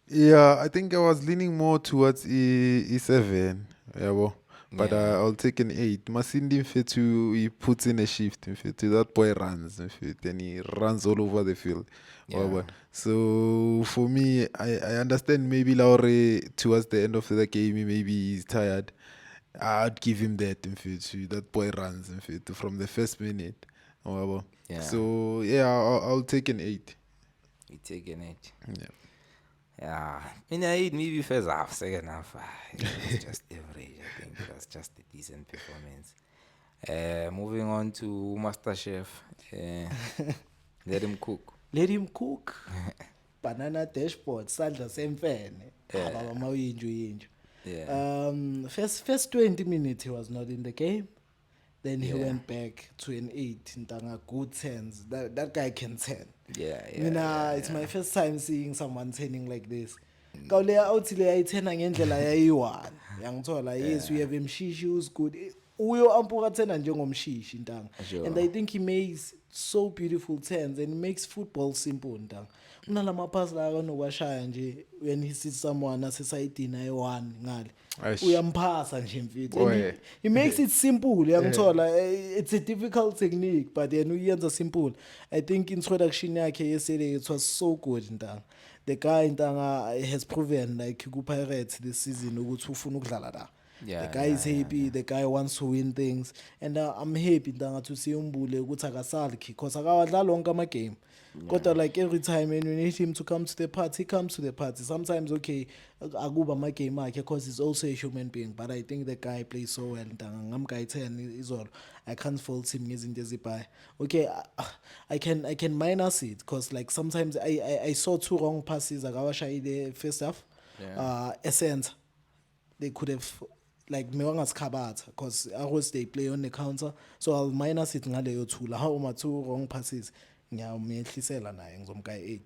Yeah, I think I was leaning more towards E7. Yeah, but I'll take an 8. Masindi Mfethu, he puts in a shift. Mfethu, that boy runs. Mfethu, and he runs all over the field. Yeah. So for me, I understand maybe Laure towards the end of the game, maybe he's tired. I'd give him that. Mfethu, that boy runs. Mfethu, from the first minute. Yeah. So yeah, I'll take an 8. You take an 8. Yeah. Yeah, maybe first half, second half, it was just average. I think it was just a decent performance. Moving on to Master Chef, let him cook. Let him cook. Banana dashboard, sandla semfene. Yeah. First 20 minutes he was not in the game. Then he went back to an 8. Ntanga good 10s. That guy can 10. It's my first time seeing someone turning like this. Kawleya awuthi le ayithena ngendlela yayi1. Yangithola yes we have Mshishi who's good. uyo ampuka tena njengomshishi ntanga. Sure. And I think he makes so beautiful turns and he makes football simple ntanga. Kunalama pass la kanowashaya nje when he sees someone asesayidini ayi-1 ngale. Aish. Uyamphasa nje mfethu. Oh, And yeah. he makes it simple yangithola. It's a difficult technique but then uyenza simple. I think introduction yakhe yesterday it was so good ntanga. The guy ntanga has proven like ku-Pirates this season ukuthi ufuna ukudlala la. Yeah, The guy is happy, the guy wants to win things and I'm happy ntanga to see umbule ukuthi akasalki because akawadlala wonke ama-game. Kodwa like every time when you need him to come to the party, he comes to the party. Sometimes okay, akuba ama-game akhe because he's also a human being but I think the guy plays so well ntanga. Ngamguy 10 izolo. I can't fault him ngezinto ezibhayi. Okay, I can minus it because like sometimes I saw 2 wrong passes akawashayile first half. Essence they could have like mewangasikhabatha because always they play on the counter so I'll minus it ngaleyo 2 la uma 2 wrong passes ngiyamehlisela naye ngizomgaya 8.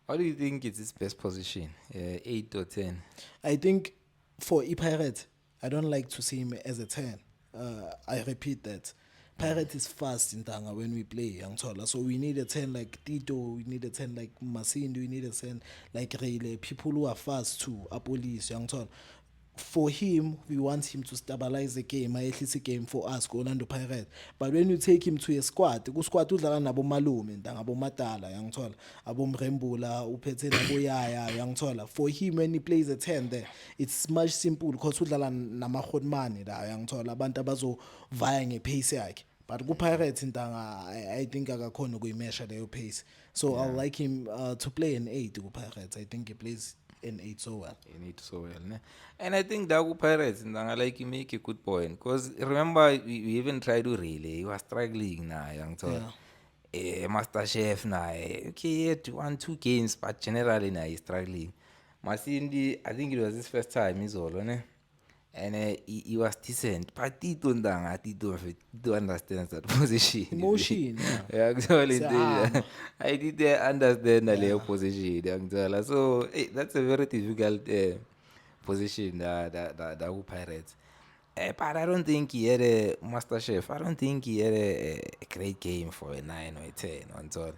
What do you think is his best position? 8 or 10? I think for Pirates I don't like to see him as a 10. I repeat that. Pirate is fast in Tanga when we play Yangtola. So we need a 10 like Tito, we need a 10 like Masindi, we need a 10 like Rayleigh, people who are fast too, Apolis, Yangtola. For him, we want him to stabilize the game, at least a game for us, Orlando Pirates. But when you take him to a squad, the squad udlala nabo malume, nabo matala, Yangtola, abo Mrembula, uphethe nabo yaya, Yangtola. For him, when he plays a 10 there, it's much simple because udlala namahotmani da, Yangtola, abantu abazo vaya ngepace yakhe. But ku-Pirates ntanga, I think akakhona ukuyimesha leyo pace. So I'll like him to play an 8 ku-Pirates. I think he plays an 8 so well. You need so well, ne? And I think Dagu Pirates, and I like you make a good point. Because remember, we even tried to relay. He was struggling now, young so Master Chef now. Okay, he had 1-2 games, but generally now he's struggling. Masindi, I think it was his first time, he's all, ne? And he was decent. But Tito understands that position. Emotion, Yeah, actually, Siyahamba. I did understand the position. Actually. So that's a very difficult position that Pirates. But I don't think he had a Master Chef. I don't think he had a great game for a 9 or a 10 until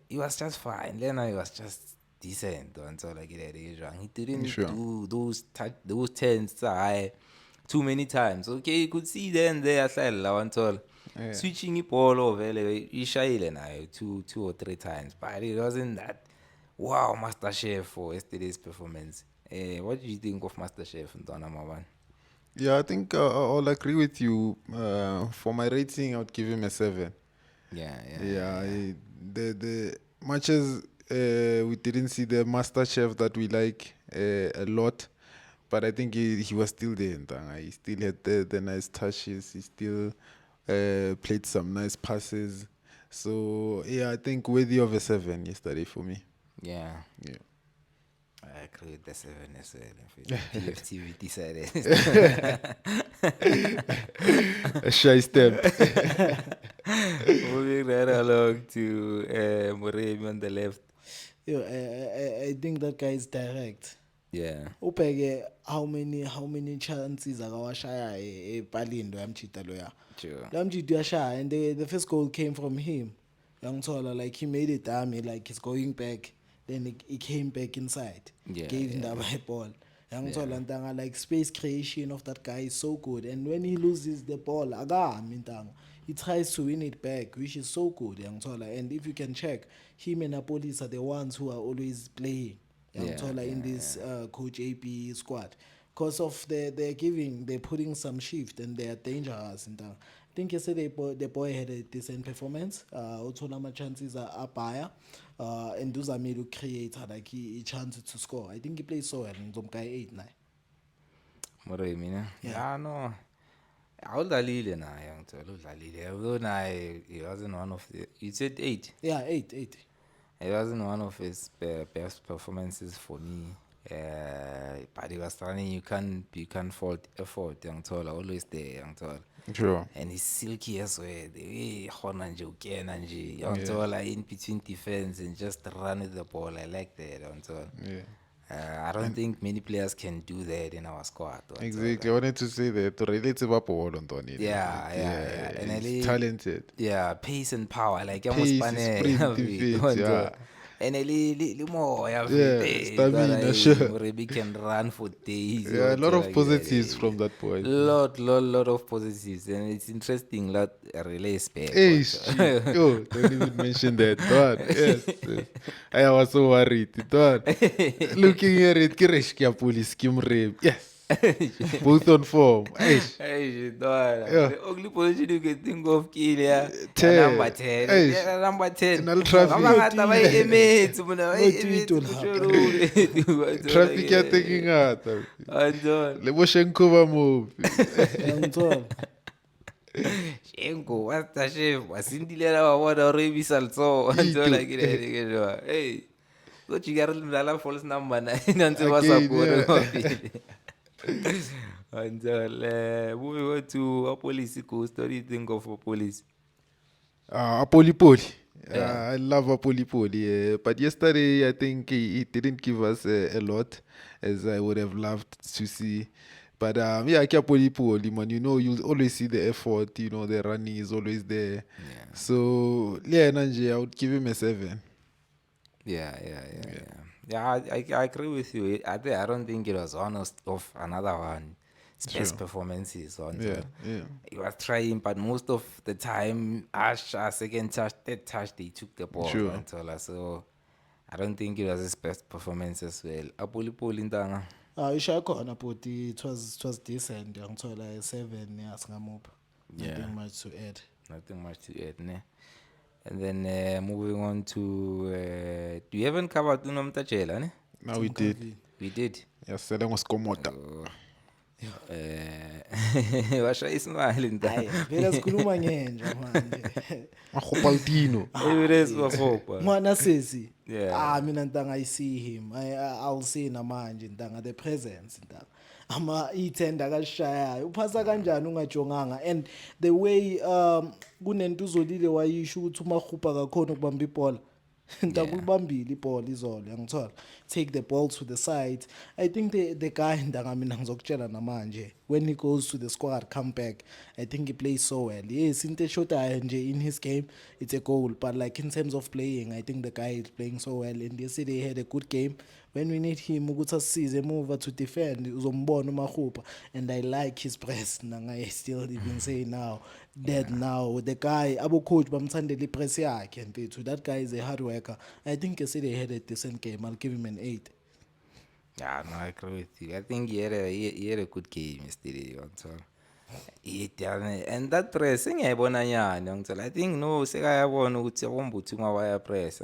he was just fine. Lena he was just decent until like that. He didn't Sure. do those 10s high too many times. Okay, you could see then there until switching the ball over he shyed now 2 or 3 times. But it wasn't that wow Master Chef for yesterday's performance. What do you think of Master Chef Ntwana Maban? Yeah, I think I'll agree with you. For my rating, I would give him a 7. The matches we didn't see the Master Chef that we like a lot, but I think he was still there. He still had the nice touches. He still played some nice passes. So yeah, I think worthy of a 7 yesterday for me. Yeah. Yeah. I agree with the 7 as well. PFTV decided. A shy step. Moving right along to Moremi on the left. I think that guy is direct. Yeah. Ubheke how many chances akawashaya ePalindo yamchita loya. Sure. Lamchita uyashaya and the first goal came from him. Yangithola like he made it dummy like he's going back. Then he came back inside. Gave him the ball. Yangithola ntanga like space creation of that guy is so good. And when he loses the ball, ntanga, he tries to win it back, which is so good. Yangithola. And if you can check, him and Apolis are the ones who are always playing. Yangithola in this Coach AP squad. Because of they're putting some shift and they are dangerous. Ntanga. I think yesterday the boy had a decent performance. Uthola chances are higher. And those are made to create like he chance to score. I think he plays so well in Zomkai 8-9. Moremi, ne? Yeah, no. Udlalile naye ngithola udlalile. Although naye he wasn't one of the. You said 8. Yeah, 8. It wasn't one of his best performances for me. But he was running. You can't fault effort. Ngithola always there. Ngithola. Sure. And he's silky as well. The way khona nje ukena nje. Ngithola in between defense and just run with the ball. I like that. Ngithola. Yeah. I don't think many players can do that in our squad. Exactly. I wanted to say that to relate to ball on Tony. Yeah. And He's talented. Yeah, pace and power. Like almost Pace, sprint, defeat, yeah. And more, Yeah, stamina, sure. Maybe can run for days. Yeah, a lot of positives from that point. Lot of positives, and it's interesting. Lot relay spec. Hey, shit. Oh, don't even mention that. Don. Yes. I was so worried. Don. Looking at it, Kirishkia police skim rape. Yes. Both on form. Hey. Hey, the only position you can think of, Kilia, 10. number 10. Hey. Yeah, number 10. In all traffic. Traffic ya taking out. Le Moshenkova move. Ngiyangithola. Shenko, what's the chef? Wasindile na wabona Rebi Salso. Anzola kile. Hey. Go chigara mdala false number na. Nanti wasaporo. Anzola. Moving on to Police Coast. What do you think of Police? Apoli. Yeah. I love Apoli. But yesterday, I think he didn't give us a lot as I would have loved to see. But yeah, Apoli, man. You know, you'll always see the effort. You know, the running is always there. Yeah. So yeah, Nanje, I would give him a 7. Yeah. I agree with you. I don't think it was one of another one. Best performances on. Yeah. He was trying, but most of the time, second touch, third touch, they took the ball. Sure. So I don't think it was his best performance as well. Apoli Ntanga. Isha khona but it was decent. Ngithola 7 yasingamupha. Nothing much to add. Nothing much to add, ne? And then moving on to do you haven't covered Unomtachela, ne? Now we did. We did. Yes, Seleng was Komota. Washa ismile Hayi, vela sikhuluma ngenja manje. Mahopaldino. Evidence wafopa. Mwana sesi. Yeah. Mina ntanga I see him. I'll see namanje ntanga the presence ntanga. Ama ithenda kashayayo. Uphasa kanjani ungajonganga and the way kunento uzolile wayisho ukuthi umahupa kakhona ukubamba ibhola. Ntakulibambile ibhola izolo yangithola. Take the ball to the side. I think the guy ndanga mina ngizokutshela namanje when he goes to the squad come back I think he plays so well. Yes, into shotayo nje in his game it's a goal but like in terms of playing I think the guy is playing so well and yesterday he had a good game. When we need him ukuthi asisize move to defend uzombona umahupa and I like his press nanga I still even say now that now the guy abo coach bamthandela ipress yakhe mfethu that guy is a hard worker. I think yesterday he had a decent game. I'll give him an 8. Yeah, no, I agree with you. I think he had a good game yesterday. And that press, I think no, sekayabona ukuthi akombuthunga waya press.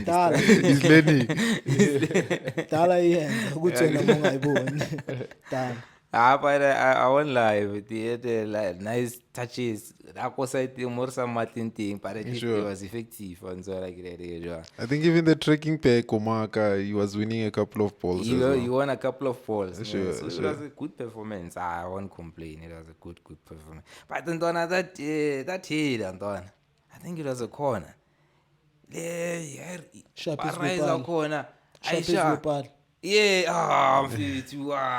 Dala He's learning. dala yenza ukuthi wena ungayiboni. Dala. But I won't lie. They had like, nice touches. That was I think more some Martin thing, but I think Sure. it was effective. And so like that. I think even the trekking pair, Komaka, he was winning a couple of balls. as well. You won a couple of balls. Sure, So sure. it was a good performance. I won't complain. It was a good performance. But Antona, that hit, Antona, I think it was a corner. Sharp is Rise Lupal. corner. Sharp is Aisha. Lupal. Yeah,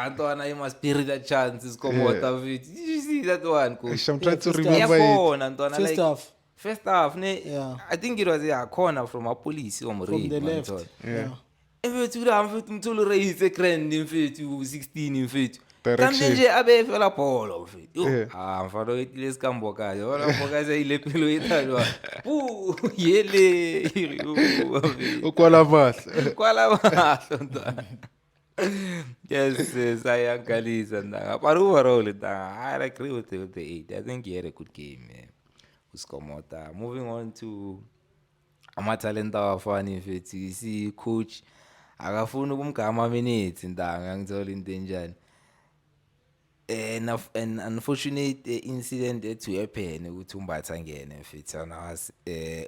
Antona, you must bury that chance. It's come out of it. Did you see that one, coach? I'm trying to first remember it. corner, Antona. First half First half, ne? Yeah. I think it was a corner from a police from the left. Yeah. mfethu la mfethu mtholo raise grand mfethu 16 mfethu Direction. kambe nje abe fela ball mfethu Yeah. mfalo etile skambo kaje wala mbokaze ile pelo ethalwa yele Ukwala mahla. kwala mahlo ntwana yes sayangaliza ndanga but overall ndanga I agree with the 8. I think he had a good game uSkomota. Moving on to amatalenta wafani mfethu isi coach akafuna ukumgama minutes ndanga ngithola into enjani an unfortunate incident to happen ukuthi umbatha ngene mfethu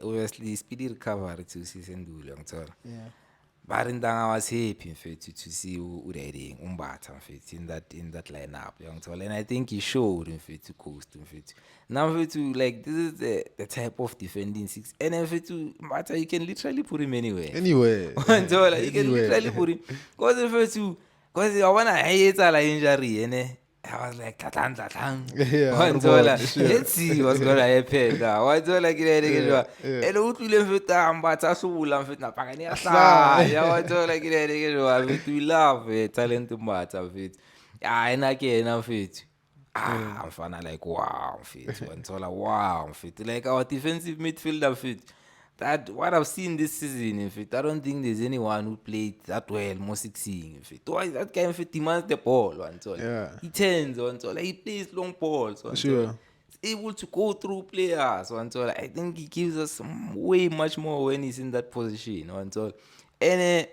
obviously speedy recovery to Sisendule ngithola Yeah. But Ntanga was happy mfethu to see uReading Umbatha mfethu in that lineup. And I think he showed mfethu coast mfethu. Now mfethu like this is the type of defending six. And mfethu Mbatha you can literally put him anywhere. Anywhere. You can literally put him because mfethu because I wanna hate la injury I was like, tlatang. Let's see what's gonna happen now. And utlwile mfethu Mbatha sula mfethu napaka ni ahlaya. We love talent Mbatha mfethu. And again mfethu. I'm fana like wow mfethu. Wow mfethu. Like our defensive midfielder mfethu. That what I've seen this season, in fact, I don't think there's anyone who played that well, more sexy. In fact, that guy in fact demands the ball. Yeah. He turns like he plays long balls. Sure. He's able to go through players. I think he gives us way much more when he's in that position. And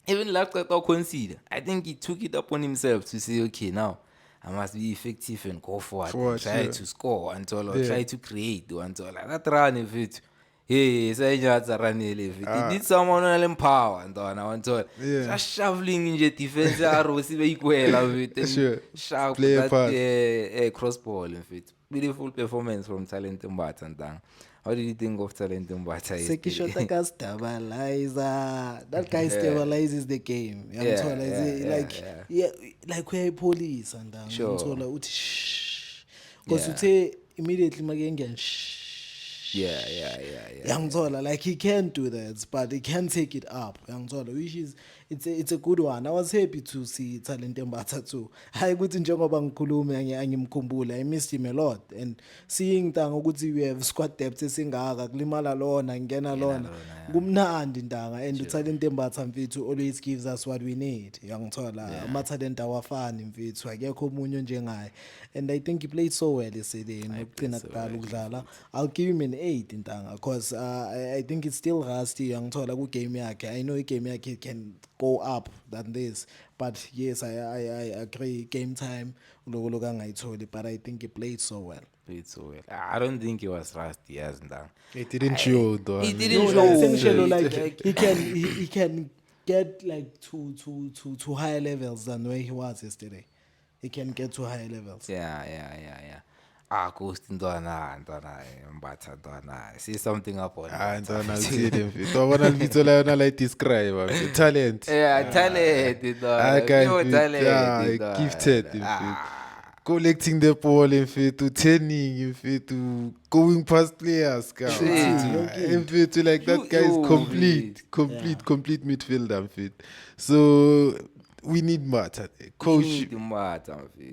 even last I consider, I think he took it upon himself to say, okay, now I must be effective and go forward and try to score try to create. That run if it. Hey, he needs someone on power just shoveling in the defense sharp that cross ball in fact. Beautiful performance from Talent Mbatha. How did you think of Talent Mbatha? Sekishota ka stabilizer. That guy stabilizes the game. Like where police and ngithola uthi shh. Because uthe immediately makengena shh. Yangithola like he can do that but he can take it up. Yangithola which is it's a good one. I was happy to see Talent Mbatha too. Hayi ukuthi njengoba ngikhulume angimkhumbula I missed him a lot and seeing Ntanga ukuthi we have squad depth esingaka kulimala lona ngena lona kumnandi Ntanga and uTalent Mbatha mfethu always gives us what we need. Yangithola ama talent awafani mfethu akekho umunye njengaye and I think he played so well yesterday nokugcina kuqala ukudlala. I'll give him an 8 Ntanga because I think it's still rusty yangithola ku game yakhe. I know I game yakhe can go up than this but yes I agree game time uloko angayitholi but I think he played so well. I don't think he was rusty as Ntanga. It didn't show though. He didn't No, show. like essentially like he can get like to higher levels than where he was yesterday. He can get to higher levels. Yeah. Ghost Mbatha. See something up on Ntwana see them. Tobona libitso la yona la describe talent. Talent. Gifted. Collecting the ball in fit to turning in fit to going past players. In fit to like that guy is complete midfielder in fit. So we need Mbatha. Coach,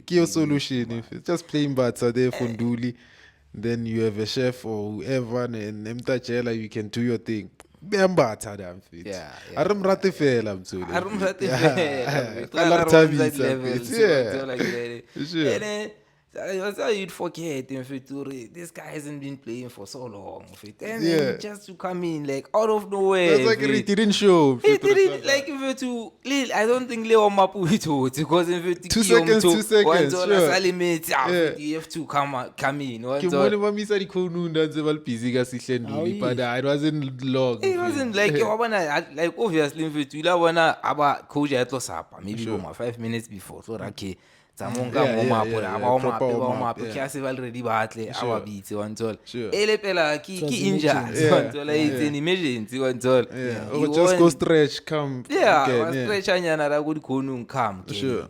give a solution. If it's just playing Mbatha there for Nduli, then you have a chef or whoever and Mtachela, you can do your thing. Be Mbatha damn fit. Arumrate fela mthuli. Yeah. That's how you'd forget this guy hasn't been playing for so long. And then just to come in like out of nowhere. That's like it didn't show. He didn't like I don't think Leo Mapuito because if 2 seconds. Sure. You have to come in. Kimone mamisa di khonunda nze balibhizi ka sihle Nduli but it wasn't long. It wasn't like like obviously mfethu ilabona aba coach ayatlo sapa maybe 5 minutes before so okay Zamonga warm-up kasi already batle ababitsi wanthola ele phela ki injury wanthola it's an emergency wanthola just go stretch come stretch anyana la kuthi khona ungikhamu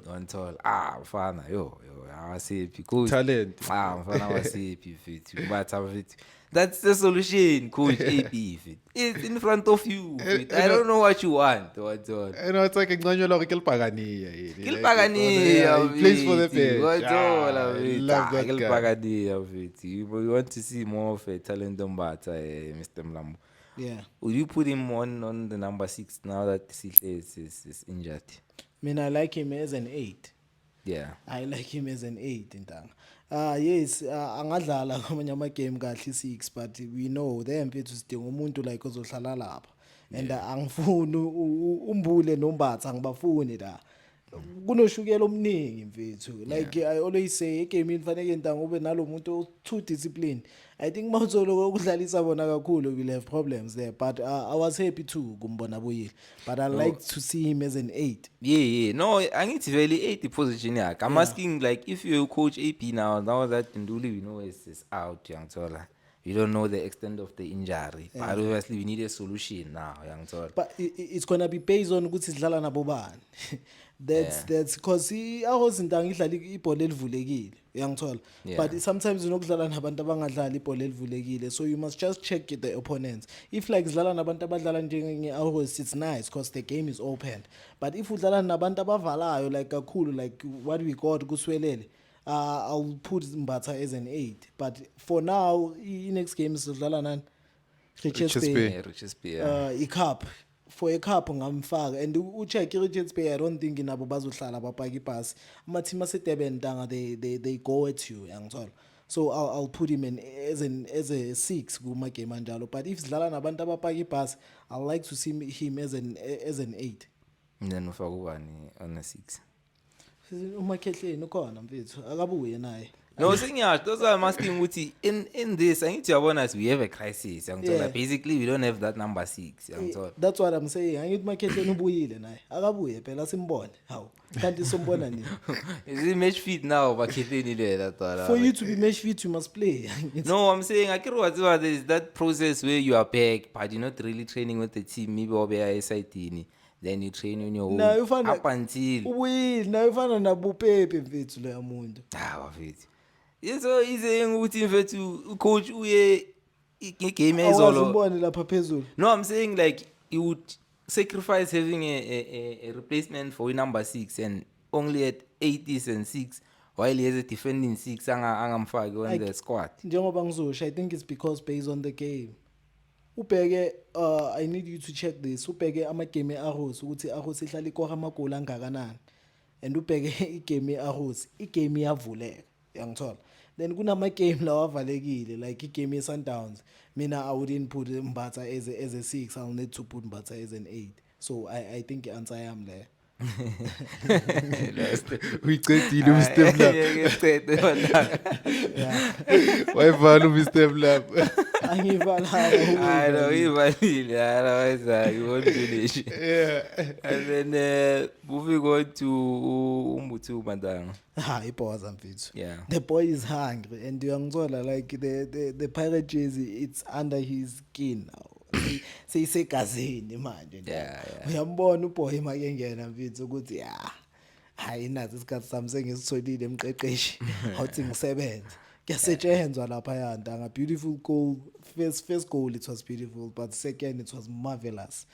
wanthola mfana yo awasiphi coach talent mfana awasiphi mfethu Mbatha mfethu. That's the solution, Coach AB. It's in front of you. I don't know what you want. It's like Nganyolo Kilpagania. He plays for the bench. Love that guy. We want to see more of a Talent Mbatha, Mr. Mlambo. Yeah. Would you put him on the number 6 now that Sihle is injured? I like him as an 8. Yeah. I like him as an 8 Ntanga. Yes, angadlala kwamanye ama game kahle 6 but we know them mfethu sidinga umuntu like ozohlala lapha and angifuni umbule noMbatha ngibafuni la kunoshukela omningi mfethu. Like I always say egame fanele ntango ube nalomuntu too disciplined. I think mawutholo ukudlalisa bona kakhulu will have problems there, but I was happy too kumbona Boyile, but I like to see him as an 8. Yeah. No, angithi vele 80 position yakhe. I'm asking like if you coach AP now that Nduli we know is out, Yangtola. You don't know the extent of the injury. But obviously we need a solution now, Yangtola. But it's gonna be based on ukuthi sidlala nabo bani. That's because Ahos intanga idlala ibhola elivulekile, uyangithola. But sometimes unokudlala nabantu abangadlali ibhola elivulekile, so you must just check the opponents. If like sidlala nabantu abadlala njenge Ahos, it's nice because the game is open. But if udlala nabantu abavalayo like kakhulu like what we got kuswelele, I'll put Mbatha as an 8. But for now, next game is sidlala nani? Richards Bay. Richards Bay. A cup. For a cup ngamfaka and ucheck Richards Bay, I don't think inabo bazohlala bapaki pass. Ama team aseDurban ntanga they go at you, yangithola. So I'll put him in as a 6 kuma game anjalo. But if sidlala nabantu abapaki pass, I like to see him as an 8. And then ufaka ubani on a 6. uMakhehleni ukhona mfethu akabuye naye. No, singiyasho, that's why I'm asking ukuthi in this angithi uyabona as we have a crisis, yangithola. Basically we don't have that number 6, yangithola. That's what I'm saying. Angithi uMakhehleni ubuyile naye akabuye phela simbone. Hawu kanti sombona nini? Is he match fit now Makhehleni le that? For you to be match fit you must play. No, I'm saying akere there is that process where you are back but you're not really training with the team, maybe obe esayidini. Then you train on your own up until ubuyile naye ufana nabupepe mfethu lo yamuntu. Bafethu. So izeng ukuthi mfethu coach uye igame ezolo. Awuzimbone lapha phezulu. No, I'm saying like you would sacrifice having a replacement for number 6 and only at 80s and 6 while he has a defending 6 angamfaki on the squad. Njengoba ngizosho, I think it's because based on the game. Ubheke I need you to check this. Ubheke ama game eArrows ukuthi Arrows ihlala ikora amagoli angakanani. And ubheke igame eArrows, igame iyavuleka, yangithola. Then kunama game lawa avalekile like igame yeSundowns. Mina I wouldn't put Mbatha as a 6. I'll need to put Mbatha as an 8. So I think the answer I am there. Uyicedile uStep Lab. Wayivala uStep Lab. Angivala. I know ivalile. I know you won't finish. And then moving on to Umbutu Mandanga. Ipoza mfethu. Yeah. The boy is hungry and uyangithola like the pirate jersey, it's under his skin now. Seyisegazini manje nje. Uyambona uboy makengena mfethu ukuthi hayi nazi isikhathi sami sengisitholile emqeqeshi awuthi ngisebenze. Kuyasetshenzwa lapha yanda. Beautiful goal. First goal it was beautiful, but second it was marvelous.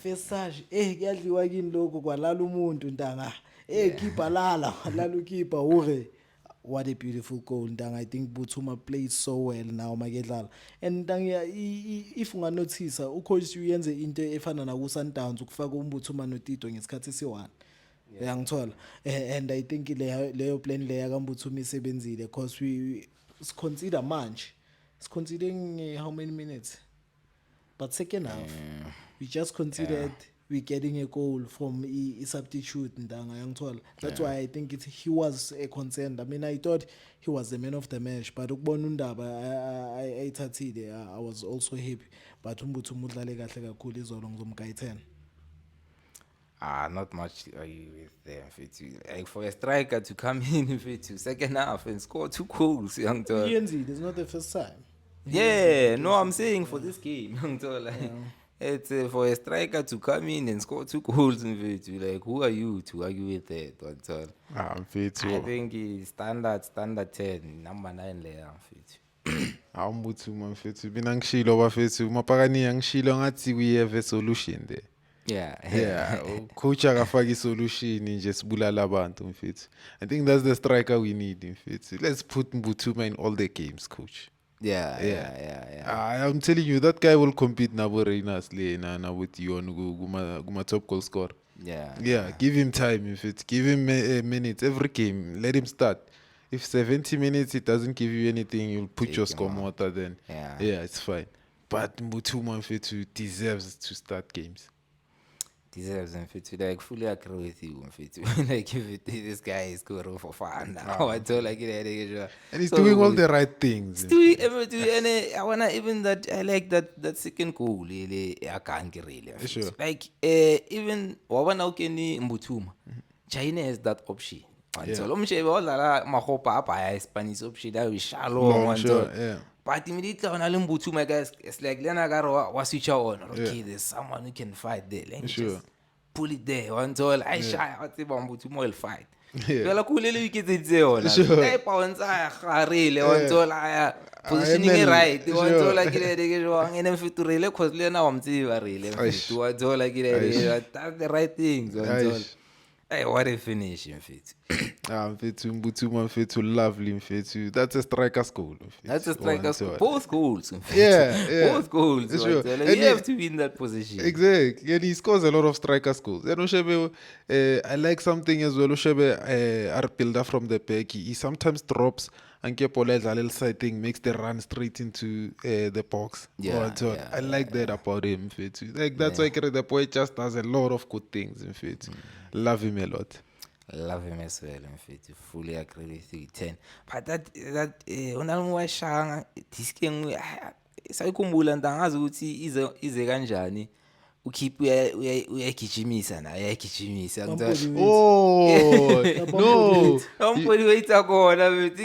First sage kuyadliwa kini lokho kwalala umuntu ntanga. Keeper lala ukeeper ure. What a beautiful goal. Ntanga, I think Butsuma played so well now makedlala. And ntanga if unganotice ucoach uyenze into efana na kuSundowns ukufaka uMbutsuma noTito ngesikhathi esi1. Yangithola. And I think leyo plan leya kaMbutsuma isebenzile because we consider manje. It's considering how many minutes? But second half we just considered we getting a goal from a substitute Ndanga yangithola. That's why I think he was a concern. I mean I thought he was the man of the match, but ukubona uNdaba ayithathile I was also happy. But uMbutsuma udlale kahle kakhulu izolo ngizomgaya 10. Not much with them. Like for a striker to come in to second half and score 2 goals, young Tola. It's not the first time. Yeah, no, I'm saying for this game, young Tola. It's for a striker to come in and score 2 goals in like who are you to argue with that? I'm I think it's standard 10, number 9 layer. Awumbuthu mfethu mina ngishilo bafethu mapakani ngishilo ngathi we have a solution there. Yeah, coach akafaka isolution nje sibulala abantu mfethu. I think that's the striker we need mfethu. Let's put Mbutsuma in all the games, coach. Yeah. I'm telling you that guy will compete nabo Reyners le na with Yon kuma top goal scorer. Yeah, give him time mfethu. Give him minutes every game. Let him start. If 70 minutes it doesn't give you anything, you'll put your score motor then. Yeah, it's fine. But Mbutsuma mfethu deserves to start games. deserves him fit. Like fully agree with you, fit. Like if this guy is scoring for fun now, I told like it. And he's doing all the right things. Doing everything, and I wanna even that I like that second goal. Really, I can't get really. Sure. Like even Wawana Kenny Mbutuma, China has that option. Yeah. So umshebe odlala mahopa apha Spanish option that we shallow Long, one. sure, yeah. But immediately on Mbutuma guys, it's like Lena Garo was switch on. Okay, there's someone who can fight there. Let me Sure. just pull it there. One told I shy. I think Mbutuma will fight. Yeah. Well, kulele wicket itse Sure. yona. Ipounsa garile one told I positioning ML, it right. One sure. told like it ke jwang ene mfiturile cause lena wa mtsiba rile. Aish. One told like it that's the right things one told. Aish. Hey, what a finish fit. Mfethu Mbutuma mfethu lovely mfethu. That's a striker's goal. Mfethu. That's a striker's goal. Both goals. Yeah. Both goals. Sure. One told. And You have to be in that position. Exactly. And he scores a lot of strikers goals. And Oshebe, I like something as well. Oshebe, our builder from the back, he sometimes drops and Kepola a little side thing, makes the run straight into the box. Yeah, So yeah, I like that about him. Mfethu. Like that's why the boy just does a lot of good things. Mfethu. Love him a lot. Love him as well, in fact. Fully agree with you, 10. But that unalmuwashanga diske sayikhumbula ntangazi ukuthi ize kanjani ukhipha uyagijimisa naye uyagijimisa Oh, no. Umpoli wetha khona bethi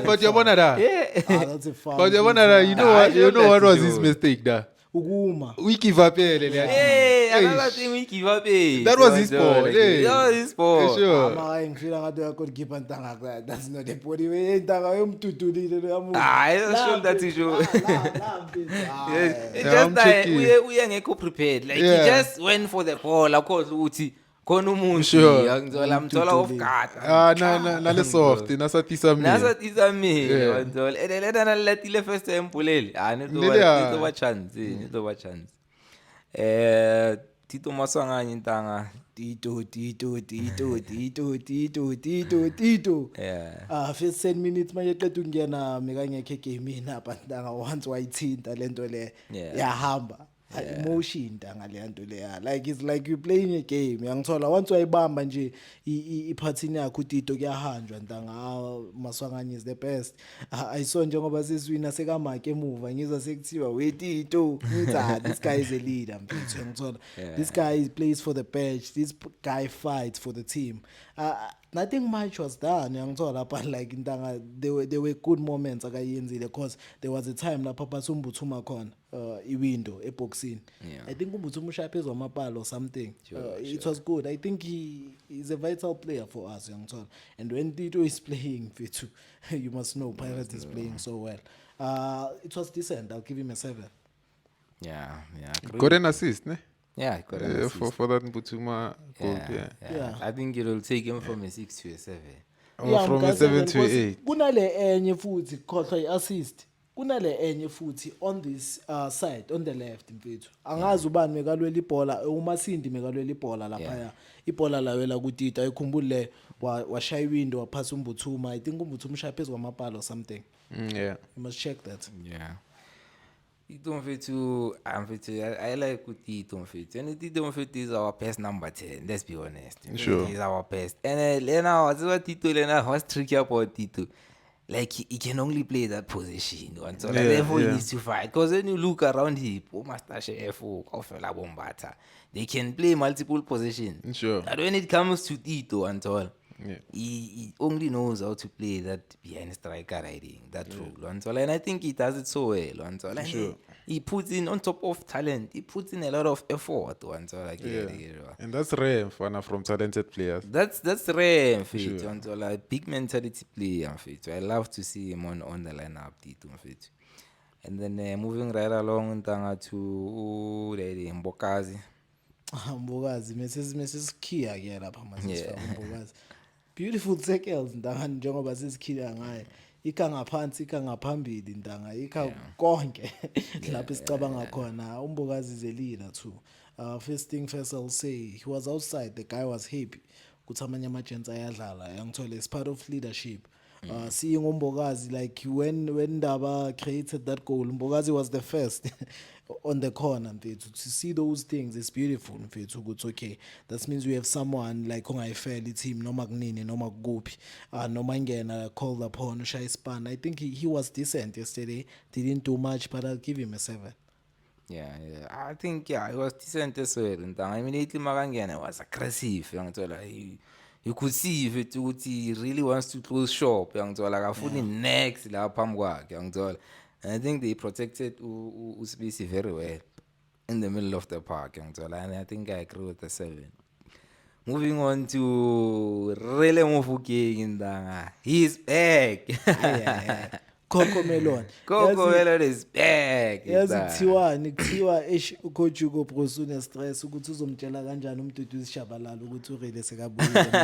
But yabona da. That's a foul. But yabona da, you know what was his mistake da? Ukuma. We give up early. another thing we give up. That was his fault. That was his fault. Sure. Maka ngifila ngathi uyagolikipa ntanga kwa that's not the body way ntanga yomtutulile lo yamu. It's shown that issue. It's just I'm that checking. we ngekho prepared. Like Yeah. he just went for the ball. Of course, uthi khona umuntu Sure. angithola mthola off guard. Na le soft, nasatisa mina. Nasa tizamile Yeah. wanthola. Leta naletile first time puleli. Leli, Nito ba chance. Tito Maswanganye ntanga. Tito. Yeah. First 10 minutes manje qeda ukungena mekangekho game apha ntanga once wayithinta lento le Yeah. yahamba. Emotion ntanga le nto le ya. Like it's like you playing a game. Yangithola once wayibamba nje iphathini yakho uTito kuyahanjwa ntanga Maswanganye is the best. Ayisonto njengoba sesiwina sekamake emuva ngizwa sekuthiwa weTito ngithi this guy is a leader mfethu ngithola. This guy plays for the bench. This guy fights for the team. Nothing much was done yangithola but like ntanga there were good moments akayenzile because there was a time lapha Basumbuthuma khona iwindow eboxini. I think uMbuthuma ushaya phezulu amapalo or something. It was good. I think he's a vital player for us yangithola. And when Tito is playing mfethu you must know Pirates is playing so well. It was decent. I'll give him a 7. Yeah. Got an assist, ne? Yeah, got an assist. For that Mbutuma goal, yeah. I think it'll take him from a 6 to a 7. From a 7 to 8. Kunale enye futhi khohlwa iassist. Kunale enye futhi on this side on the left mfethu. Angazi ubani mekalwela ibhola uMasindi mekalwela ibhola lapha. Ibhola lawela kuTito ayikhumbule washaya iwindow waphasa uMbuthuma. I think uMbuthuma ushaya phezulu kwamapalo or something. Yeah. You must check that. Yeah. Tito Mfethu, I like Tito Mfethu. And Tito Mfethu is our best number 10, let's be honest. Sure. He's our best. And Lena, what's tricky about Tito? Like he can only play that position. So therefore he needs to fight. Because when you look around him, they can play multiple positions. Sure. But when it comes to Tito and all, Yeah. he only knows how to play that behind striker riding, that role. And I think he does it so well. And Sure. he puts in, on top of talent, he puts in a lot of effort. And that's rare from talented players. That's rare, fit. Sure. And a big mentality player, fit. I love to see him on the lineup, Tito, fit. And then moving right along to Mbokazi. Mbokazi Mrs. Kia ke lapha manje Mbokazi. Beautiful tackles ntanga njengoba sesikhiya ngaye. Ikha ngaphansi ikha ngaphambili ntanga ikha konke lapha isicabanga khona uMbokazi is a leader too. First thing first I'll say he was outside, the guy was happy ukuthi amanye amagents ayadlala yangithola it's part of leadership. Seeing Mbogazi, like when Ndaba created that goal, Mbogazi was the first on the corner. Mfethu. To see those things, it's beautiful. Mfethu. It's okay. That means we have someone like ongayifela team, noma kunini, noma kukuphi, noma ngena called upon Shai Span. I think he was decent yesterday. Didn't do much, but I'll give him a 7. Yeah. I think it was decent as well. And immediately Magangena was aggressive. You could see if he really wants to close shop. Like next la phambi kwakhe. And I think they protected Usbisi very well in the middle of the park. And I think I agree with the 7. Moving on to Rele Mofokeng, he's back. Coco Melon. Coco Melon is back. Yazi kuthiwa ucoach Hugo Broos une stress ukuthi uzomtshela kanjani uMdudu Shabalala ukuthi uRele sekabuyile manje.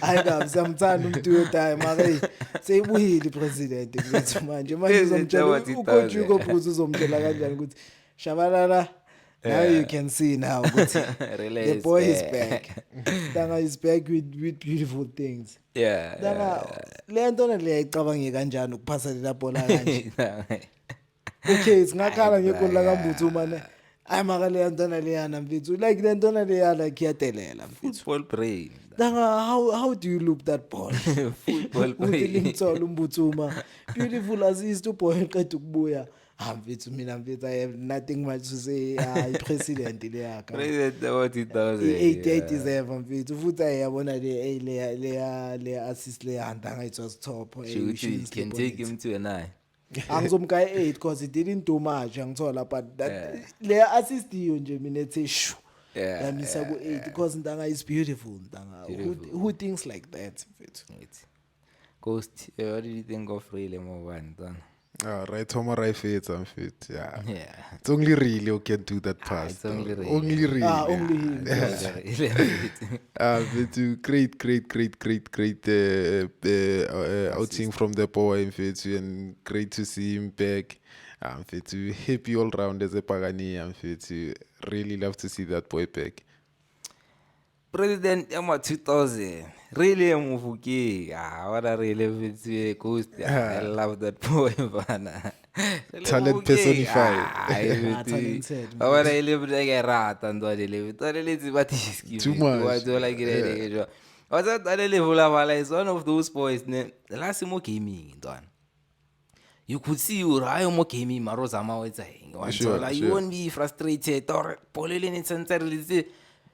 Hayi kabi samthanda uMdudu time mara seyibuyile ipresident mfethu manje uzomtshela ucoach Hugo Broos uzomtshela kanjani ukuthi Shabalala now you can see now the boy is back. Danga is back with beautiful things. Yeah. Danga le nto le icabanga kanjani ukuphasa lela bhola kanje. Okay, singakhala ngegoli la kaMbuthu manje. Ay maka le nto leyana mfethu. Like le nto leyana kuyadelela mfethu. Football brain. Danga how do you loop that ball? Football brain. Umthola uMbuthuma. Beautiful assist boy eqeda ukubuya. Mfethu mina mfethu I have nothing much to say. President le yakha. President what it does. 88 deserve mfethu futhi ayabona le assist le handanga it was top. She can take him to a 9. Angizomka 8 because he didn't do much angithola but that le assist yo nje mina ethi shu. Yamisa ku 8 because Ndanga is beautiful Ndanga. Who thinks like that mfethu? Ghost, what did you think of Rele Mofokeng? Right, Homer Raifet, I'm fit. Yeah. It's only really who can do that pass. It's only really. Only really. Only him. But to great outing from the boy, and great to see him back. I'm fit to happy all round as a Pagani. I'm fit to really love to see that boy back. President Yama 2000, really Mofokeng. What a really Ghost. I love that boy, man. Talent personified. Talented. What I live like a rat and what I live. Too much. What's that? I live is one of those boys. The last time came in, done. You could see Urayo Mokemi Marozama was saying. You won't be frustrated or Polilin in sincerely.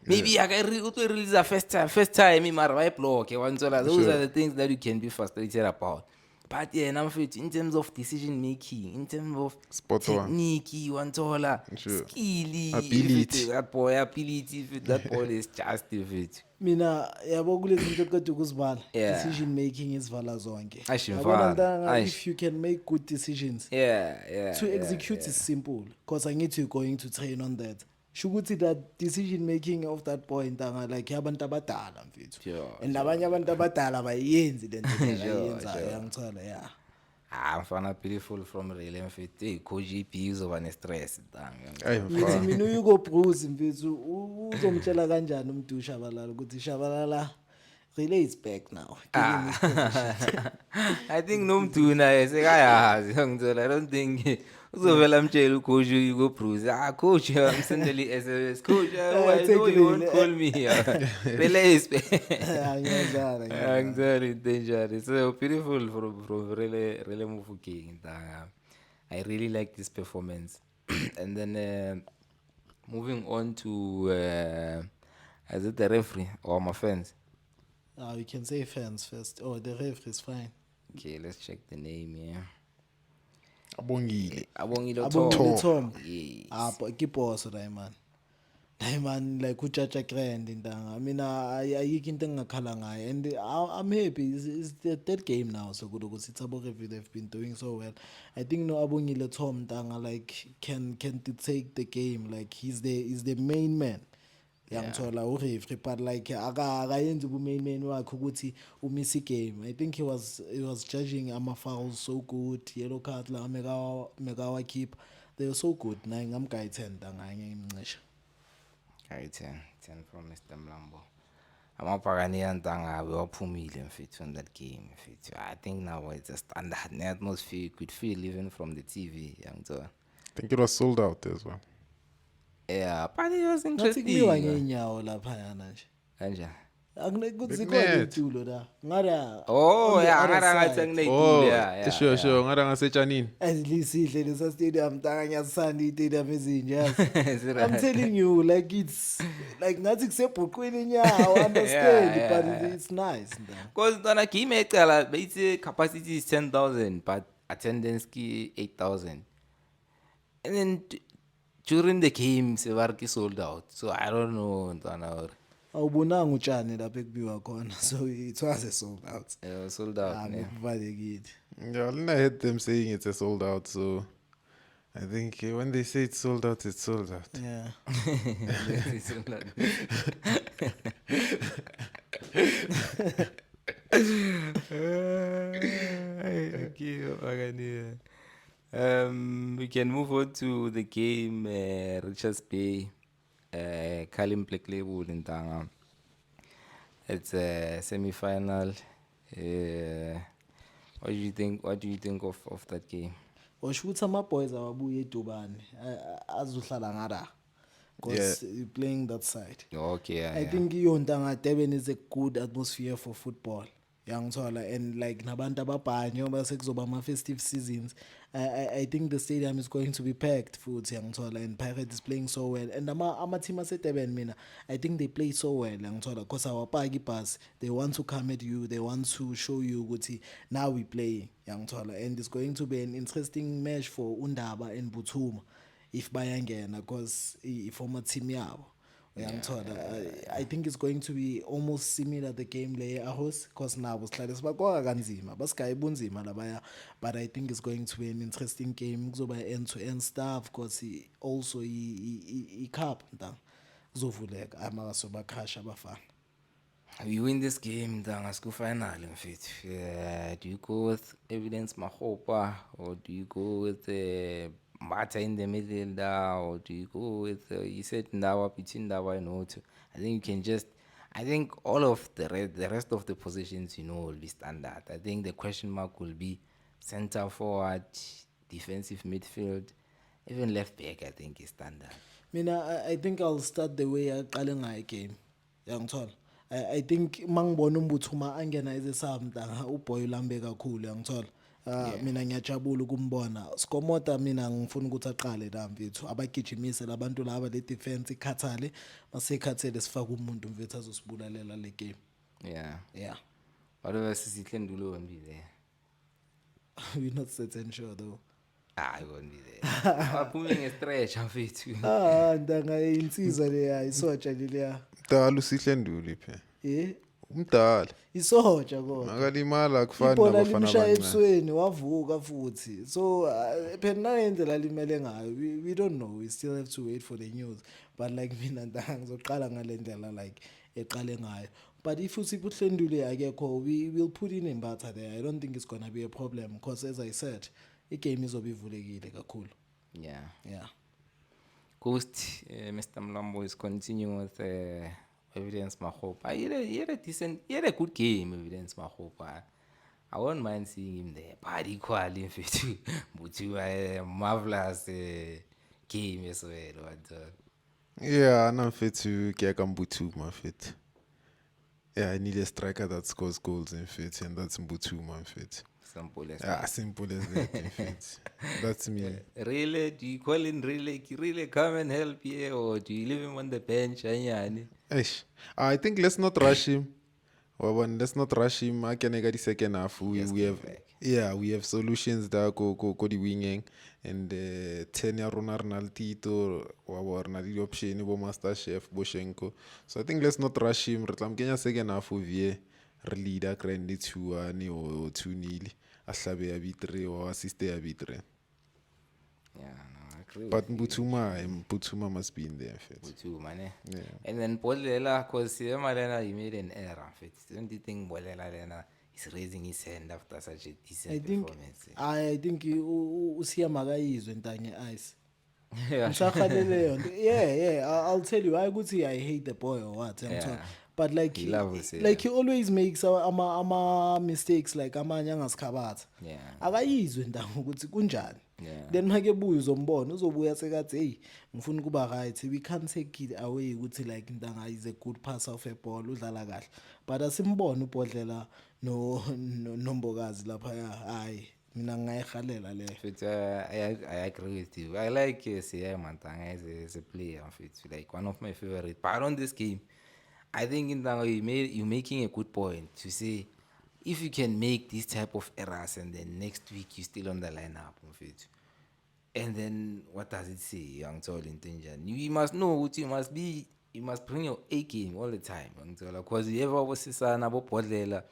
Maybe I can release a first time in my right block. Those are the things that you can be frustrated about. But yeah, now in terms of decision making, in terms of technique, skill, ability. That boy ability, that boy is just it. Mina yabo kulezi zinto eqeda ukuzibala. Decision making is vala zonke. If you can make good decisions. To execute is simple because I need to going to train on that. Shukuthi that decision making of that point like yabantu abadala mfethu. And labanye abantu abadala bayenzi lento ayenzayo yangithola yeah. Mfana beautiful from Rele mfethu. Hey coach GP uzoba ne stress Ngithi mina uYugo Broos mfethu uzomtshela kanjani uMdudu Shabalala ukuthi Shabalala Rele is back now. I think nomdudu naye sekayazi ngithola I don't think uzovela mtshela ucoach Hugo Broos coach ngisendeli SMS coach why no you won't call me Rele is angizali danger so beautiful from Rele Mofokeng. I really like this performance. And then moving on to is it the referee or my fans? You can say fans first. Oh, the referee is fine. Okay, let's check the name here. Abongile Tom. Yes. Ke boss man. Man like uJaja Grand Ndanga. I mean ayikho into engakhala ngayo and I'm happy it's the third game now so good because it's about review they've been doing so well. I think no Abongile Tom Ndanga like can take the game like he's the main man. Yangithola ureferee but like akayenzi ubumain man wakhe ukuthi umisa game. I think he was judging fouls so good, yellow card la mega keep they were so good. Na ngamguy 10 ngangimncisha. Guy 10 from Mr. Mlambo. Amapakani Ntanga waphumile mfethu on that game mfethu. I think now it's a standard. The atmosphere you could feel even from the TV. I think it was sold out as well. Yeah, but it was ngathi interesting. kuliwa ngenyawo laphayana nje Kanjani? zikhona itulo la ngara Oh, yeah, ngathi Oh, ngineyitulo yeah. sure. Ngara ngasetshanini. lisihle lesa stadium ntanga ngiyasithanda istadium ezinje Right. I'm telling you like it's like ngathi kusebhuqwini inyawo understand Yeah, but it's nice ntanga. Because the game ecala base capacity is 10,000 but attendance ki 8,000. And then during the game sevarki sold out. So I don't know ntwana awubonanga utshani lapha ekubiwa khona so it was a sold out sold out. Yeah. kuvalekile Yeah, I heard them saying it's a sold out, so I think when they say it's sold out, it's sold out. yeah We can move on to the game. Richards Bay, Kalim Black Label in Tanga. It's a semi-final. What do you think? What do you think of that game? washo ukuthi ama-boys awabuye edubane azohlala ngara because playing that side Okay, yeah, I think iyontanga Durban is a good atmosphere for football yangithola and like nabantu ababhanyo base kuzoba ama-festive seasons I think the stadium is going to be packed futhi yangithola and Pirates is playing so well and ama-team ase-Durban mina I think they play so well yangithola because awapaki ibhasi they want to come at you they want to show you ukuthi now we playing yangithola and it's going to be an interesting match for Undaba and Buthuma if bayangena because i-former team yabo uyangithola I think it's going to be almost similar the game le ahos because nabo sihlale sibakwaka kanzima basigaya bunzima labaya but I think it's going to be an interesting game kuzoba end to end stuff because also I cup ntanga kuzovuleka amakaso bakhasha abafana. We win this game, Tanga school final in fact. Do you go with Evidence Mahopa or do you go with Mata in the middle there, or do you go with you said Ndawa between Ndawa and Otu? I think you can just I think all of the rest of the positions will be standard. I think the question mark will be center forward, defensive midfield, even left back I think is standard. Mina I think I'll start the way aqale ngayo game yangithola I think mangibona uMbuthuma angena ezesabntanga uboy ulambe kakhulu yangithola mina ngiyajabula ukumbona Skomota mina ngifuna ukuthi aqale la mfethu abagijimise labantu laba le defense ikhathale masekhathele sifaka umuntu mfethu azosibulalela le game yeah Whatever Sihle Ndulo won't be there. we're not certain sure though I won't be there. I'm pulling a stretch mfethu. ndanga insizwa leya isotsha leya Mdala uSihle Nduli phe. Umdala. isotsha kodwa Akalimala akufani ibhola nabafana limsha abancane. ebusweni wavuka futhi so phela ngendlela limele ngayo we don't know we still have to wait for the news but like mina ndanga ngizoqala ngalendlela like eqale ngayo but if uthi uhlendule akekho we will put in Mbatha there I don't think it's going to be a problem because as I said igame izobe ivulekile kakhulu yeah Ghost Mr. Mlambo is continuing with Evidence Mahopa. He had a decent, he had a good game, Evidence Mahopa. I won't mind seeing him there. But equally, in fact, but a marvelous game as well. Yeah, I'm fit to Kiakambutu, my fit. Yeah, I need a striker that scores goals in fit, and that's Mbutu, my fit. Simple as that. Simple as that in fit. That's me. Really? Do you call him really come and help here, or do you leave him on the bench? I think let's not rush him. Let's not rush him. I can get the second half. We have solutions that go the winging and 10 Ronald Tito or the option of Master Chef Boshenko. So I think let's not rush him. I'm getting second half of year leader grand 2-1 or 2-0. Ahlabe abitre or assiste abitre. But Mbutuma must be in there. Mbutuma, yeah. And then Bolela, because Malena, he made an error. Don't you think Bolela is raising his hand after such a decent performance? I think usiya magayizwe ntanye eyes. Yeah, I'll tell you. I hate the boy or what. but like He loves it, like he always makes ama mistakes like amanye angasikhabatha Yeah. akayizwe ndango ukuthi kunjani. Yeah. Then make buya uzombona uzobuya sekathi hey ngifuna kuba right, we can't take it away ukuthi like Ntanga is a good passer of a ball udlala kahle, but asimbone uBhodlela nombokazi lapha hayi mina ngayihalela le. But I agree with you. I like Siya Mantanga as a player. Like one of my favorite. But on this game, I think you're making a good point to say if you can make this type of errors and then next week you're still on the lineup of it. And then what does it say, young tall intention? You must know what you must bring your A game all the time, young tall. Because you ever was sana Bodlela.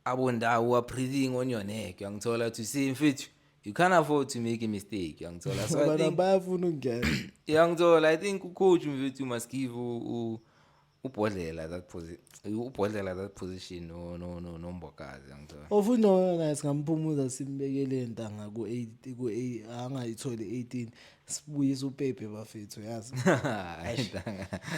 Abunda who are breathing on your neck, young Tola, to say in fit, you can't afford to make a mistake, young Tola. So I think, young Tola, I think coach you must give Upodela that position, no Bokas, young Tola. Ofuna singamphumuza simbekele Ntanga ku 8 ku angayitholi 18 sibuyisa uPepe bafethu yazi.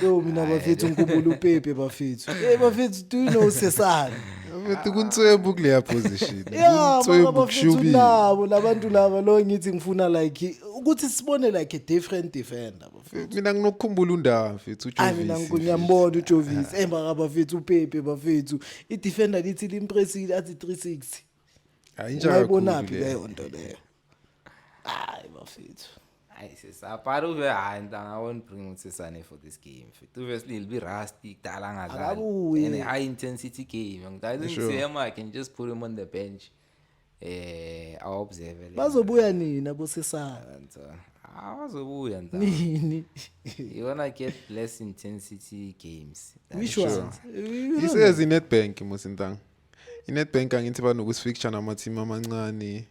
Yo mina bafethu ngikhumbula uPepe bafethu. Bafethu do you know Sesana? Bafethu kuntswembu kuleya position. Yeah, Kuntswembu bafethu kushubi. nabo labantu laba lo ngithi ngifuna like ukuthi sibone like a different defender bafethu. Mina nginokukhumbula uNdaba mfethu uJovisi. Mina ngiyambona uJovisi emba bafethu uPepe bafethu. I defender lithi limpressile athi 360. Ayinjalo. Ngiyibona phi leyo nto leyo. Hayi bafethu. Part of I won't bring Sesane for this game. Obviously, it'll be rusty, and a high intensity game. I think I can just put him on the bench. I'll observe it. Bazobuya nini abosesana? Nini? You wanna get less intensity games. Which ones? He says in Nedbank Musintang. In Nedbank angithi banokusfixture nama team amancane. I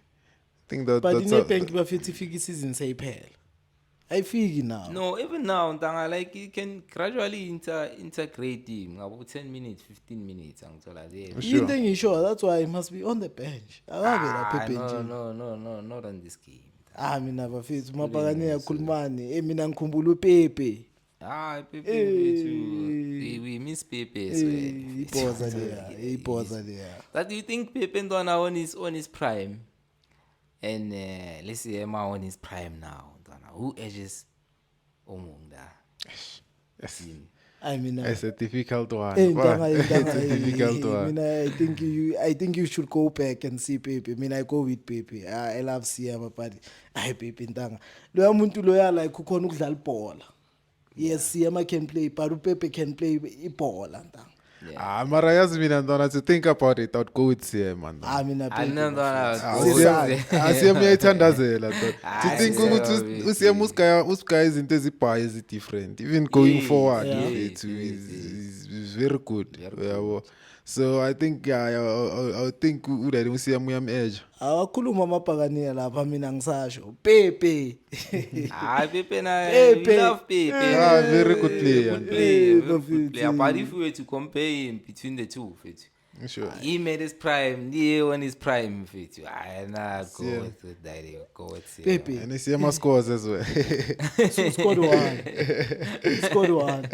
think but that's in Nedbank bafethu ifika isizini seyiphela. Ayifiki now. No, even now, Ntanga, like you can gradually integrate him about 10 minutes, 15 minutes. You think you sure? That's why he must be on the bench. No, not on this game. Mina bafethu mabhakane yakhulumani. Mina ngikhumbula uPepe. Pepe, we miss Pepe as well. Ipoza there. That do you think Pepe Ntwana on his prime? And let's see Emma on his prime now. Who edges Omunda? Yes. I mean, it's a difficult one. It's a difficult one. I think you should go back and see Pepe. I go with Pepe. I love Siyama, but I Pepe Ntanga. Lo muntu loya like ukhona ukudlala ibhola. Yes, Siyama can play, but Pepe can play ibhola Ntanga. Mara yazi mina Ntwana, to think about it, I'd go with Siyama. Siyama uyayithandazela. To think ukuthi uSiyama usiguy izinto ezibhaye ezi different. Even going forward, it is very good. So I think I think udade uSiyama uyam-edge. Awakhuluma amabhakane lapha mina ngisasho. Pepe. Pepe we love Pepe. Very good player. But if we were to compare him between the two, sure. He made his prime, Leo on his prime. Go with Pepe. And Siyama scores as well. Scored one.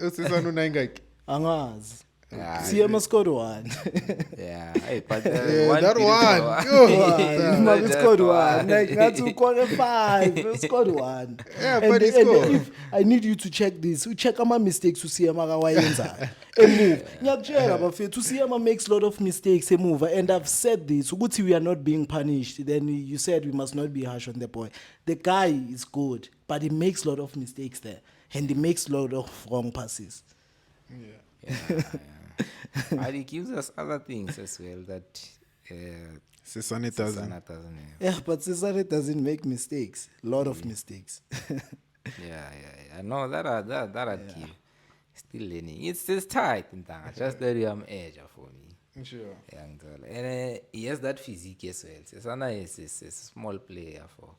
Usisana unayingaki? Angazi. Siyama scored one. But that one. Mama scored one. Like that's quarter 5. Scored one. Yeah, but he scored. If I need you to check this. Check my mistakes to Siyama kawayenza. Move. Ngiyakutshela bafethu Siyama makes a lot of mistakes move, and I've said this. Ukuthi we are not being punished. Then you said we must not be harsh on the boy. The guy is good, but he makes a lot of mistakes there, and he makes a lot of wrong passes. But he gives us other things as well that Sesane doesn't. Yeah, but Sesane doesn't make mistakes. A lot of mistakes. No, that I give. Still learning. It's tight in Ntanga. Just that you am edge for me. Sure. And he has that physique as well. Sesana is a small player for.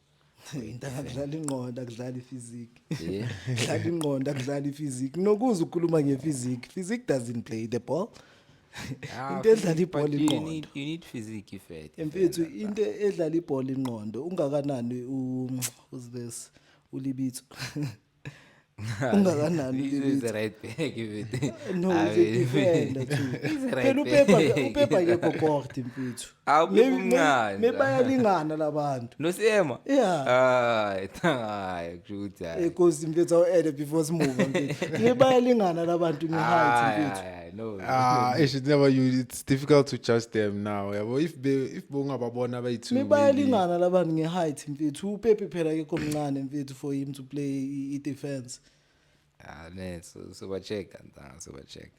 Ntanga kudlala ingqondo akudlala physique. Kudlala ingqondo akudlala physique. Nokuza ukukhuluma ngephysique. Physique doesn't play the ball. Into edlala ibhola ingqondo. You need physique effect. Mfethu into edlala ibhola ingqondo ungakanani who's this Ulibitso. ungakanani He's uLilith? a right back even. No, he's a defender too. He's a right Phela back. uPepa akekho kort mfethu. Awuphepha umncane. Mebayalingana labantu. Nosema? Yeah. Hayi kushuthi hayi. Enkosi mfethu awu before simove mfethu. Mebayalingana labantu nge-height mfethu. No. It should never use. It's difficult to judge them now. Yeah, but if bongababona bayi-2 Mebayalingana labantu nge-height mfethu. uPepa phela akekho mncane mfethu for him to play i-defense. So check and so check.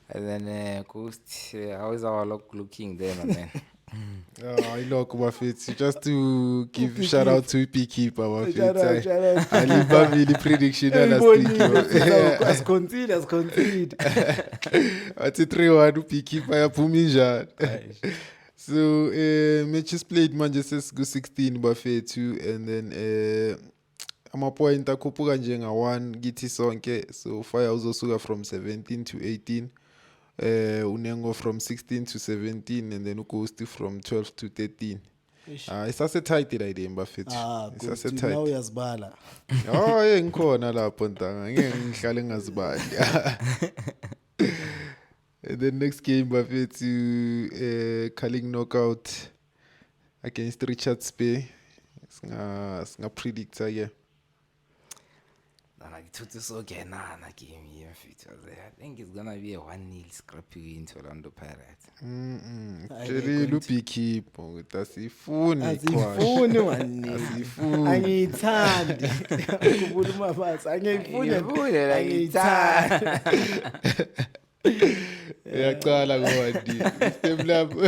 And then Ghost, how is our luck looking there, my man? Look, Bafit, just to give shout out to Beekeeper, Bafit. Shout out. I leave family prediction last week. As concede. What's it 3-1 Beekeeper ya Puminja. So matches played Manchester 16 Bafit, and then ama-point akhuphuka njenga-1 kithi sonke, so Fire uzosuka from 17 to 18, Unengo from 16 to 17, and then uGhost from 12 to 13. Isase-tight la idea Bafethu. Good. Now uyazibala. Ngikhona lapho ntanga, ngeke ngihlale ngazibali. And then next game Bafethu, Carling knockout against Richards Bay. Singa predictor yeah. Ngithuthi sokenana game here mfethu. I think it's gonna be a 1-0 scrappy into Orlando Pirates. Tshela uBeekeeper ukuthi asifuni Asifuni wani. asifuni. Angiyithandi. Kukhuluma phansi. Angiyifuni. Yaqala ngodi. System lapho.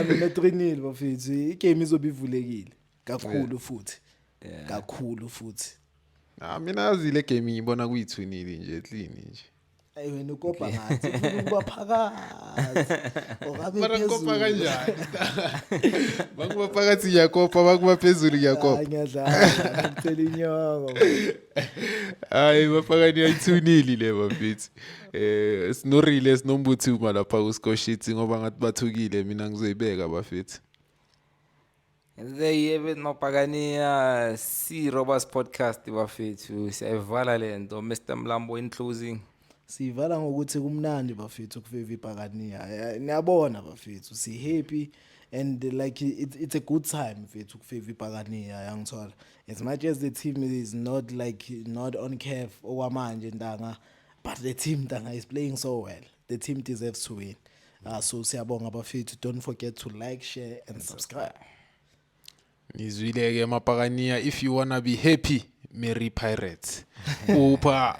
Mina 3-0 bafethu. Igame izobe ivulekile kakhulu futhi. Kakhulu futhi. Mina azile game ngibona kuyi2-0 nje clean nje. Ayi wena ukopa ngathi ufuna ukuba phakathi. Okabe Mara phezulu. kopa kanjani? Bakuba phakathi yakopa, bakuba phezulu yakopa. Ngiyadlala ngicela inyoko. Hayi baphakani ayi2-0 le bafethu. Sinorile sinombuthuma lapha ku score sheet ngoba ngathi bathukile mina ngizoyibeka bafethu. They have no Pagania C Roberts podcast bafethu. Siyavala lento Mr Mlambo in closing. Sivala ngokuthi kumnandi bafethu kufeva iBhakania. Niyabona bafethu si happy and like it's a good time mfethu kufeva iBhakania yangithola. As much as the team is not on curve okwamanje ntanga, but the team ntanga is playing so well. The team deserves to win. So siyabonga bafethu. Don't forget to like, share and subscribe. Nizwileke mapagania, if you wanna be happy, Merry Pirates. Upa.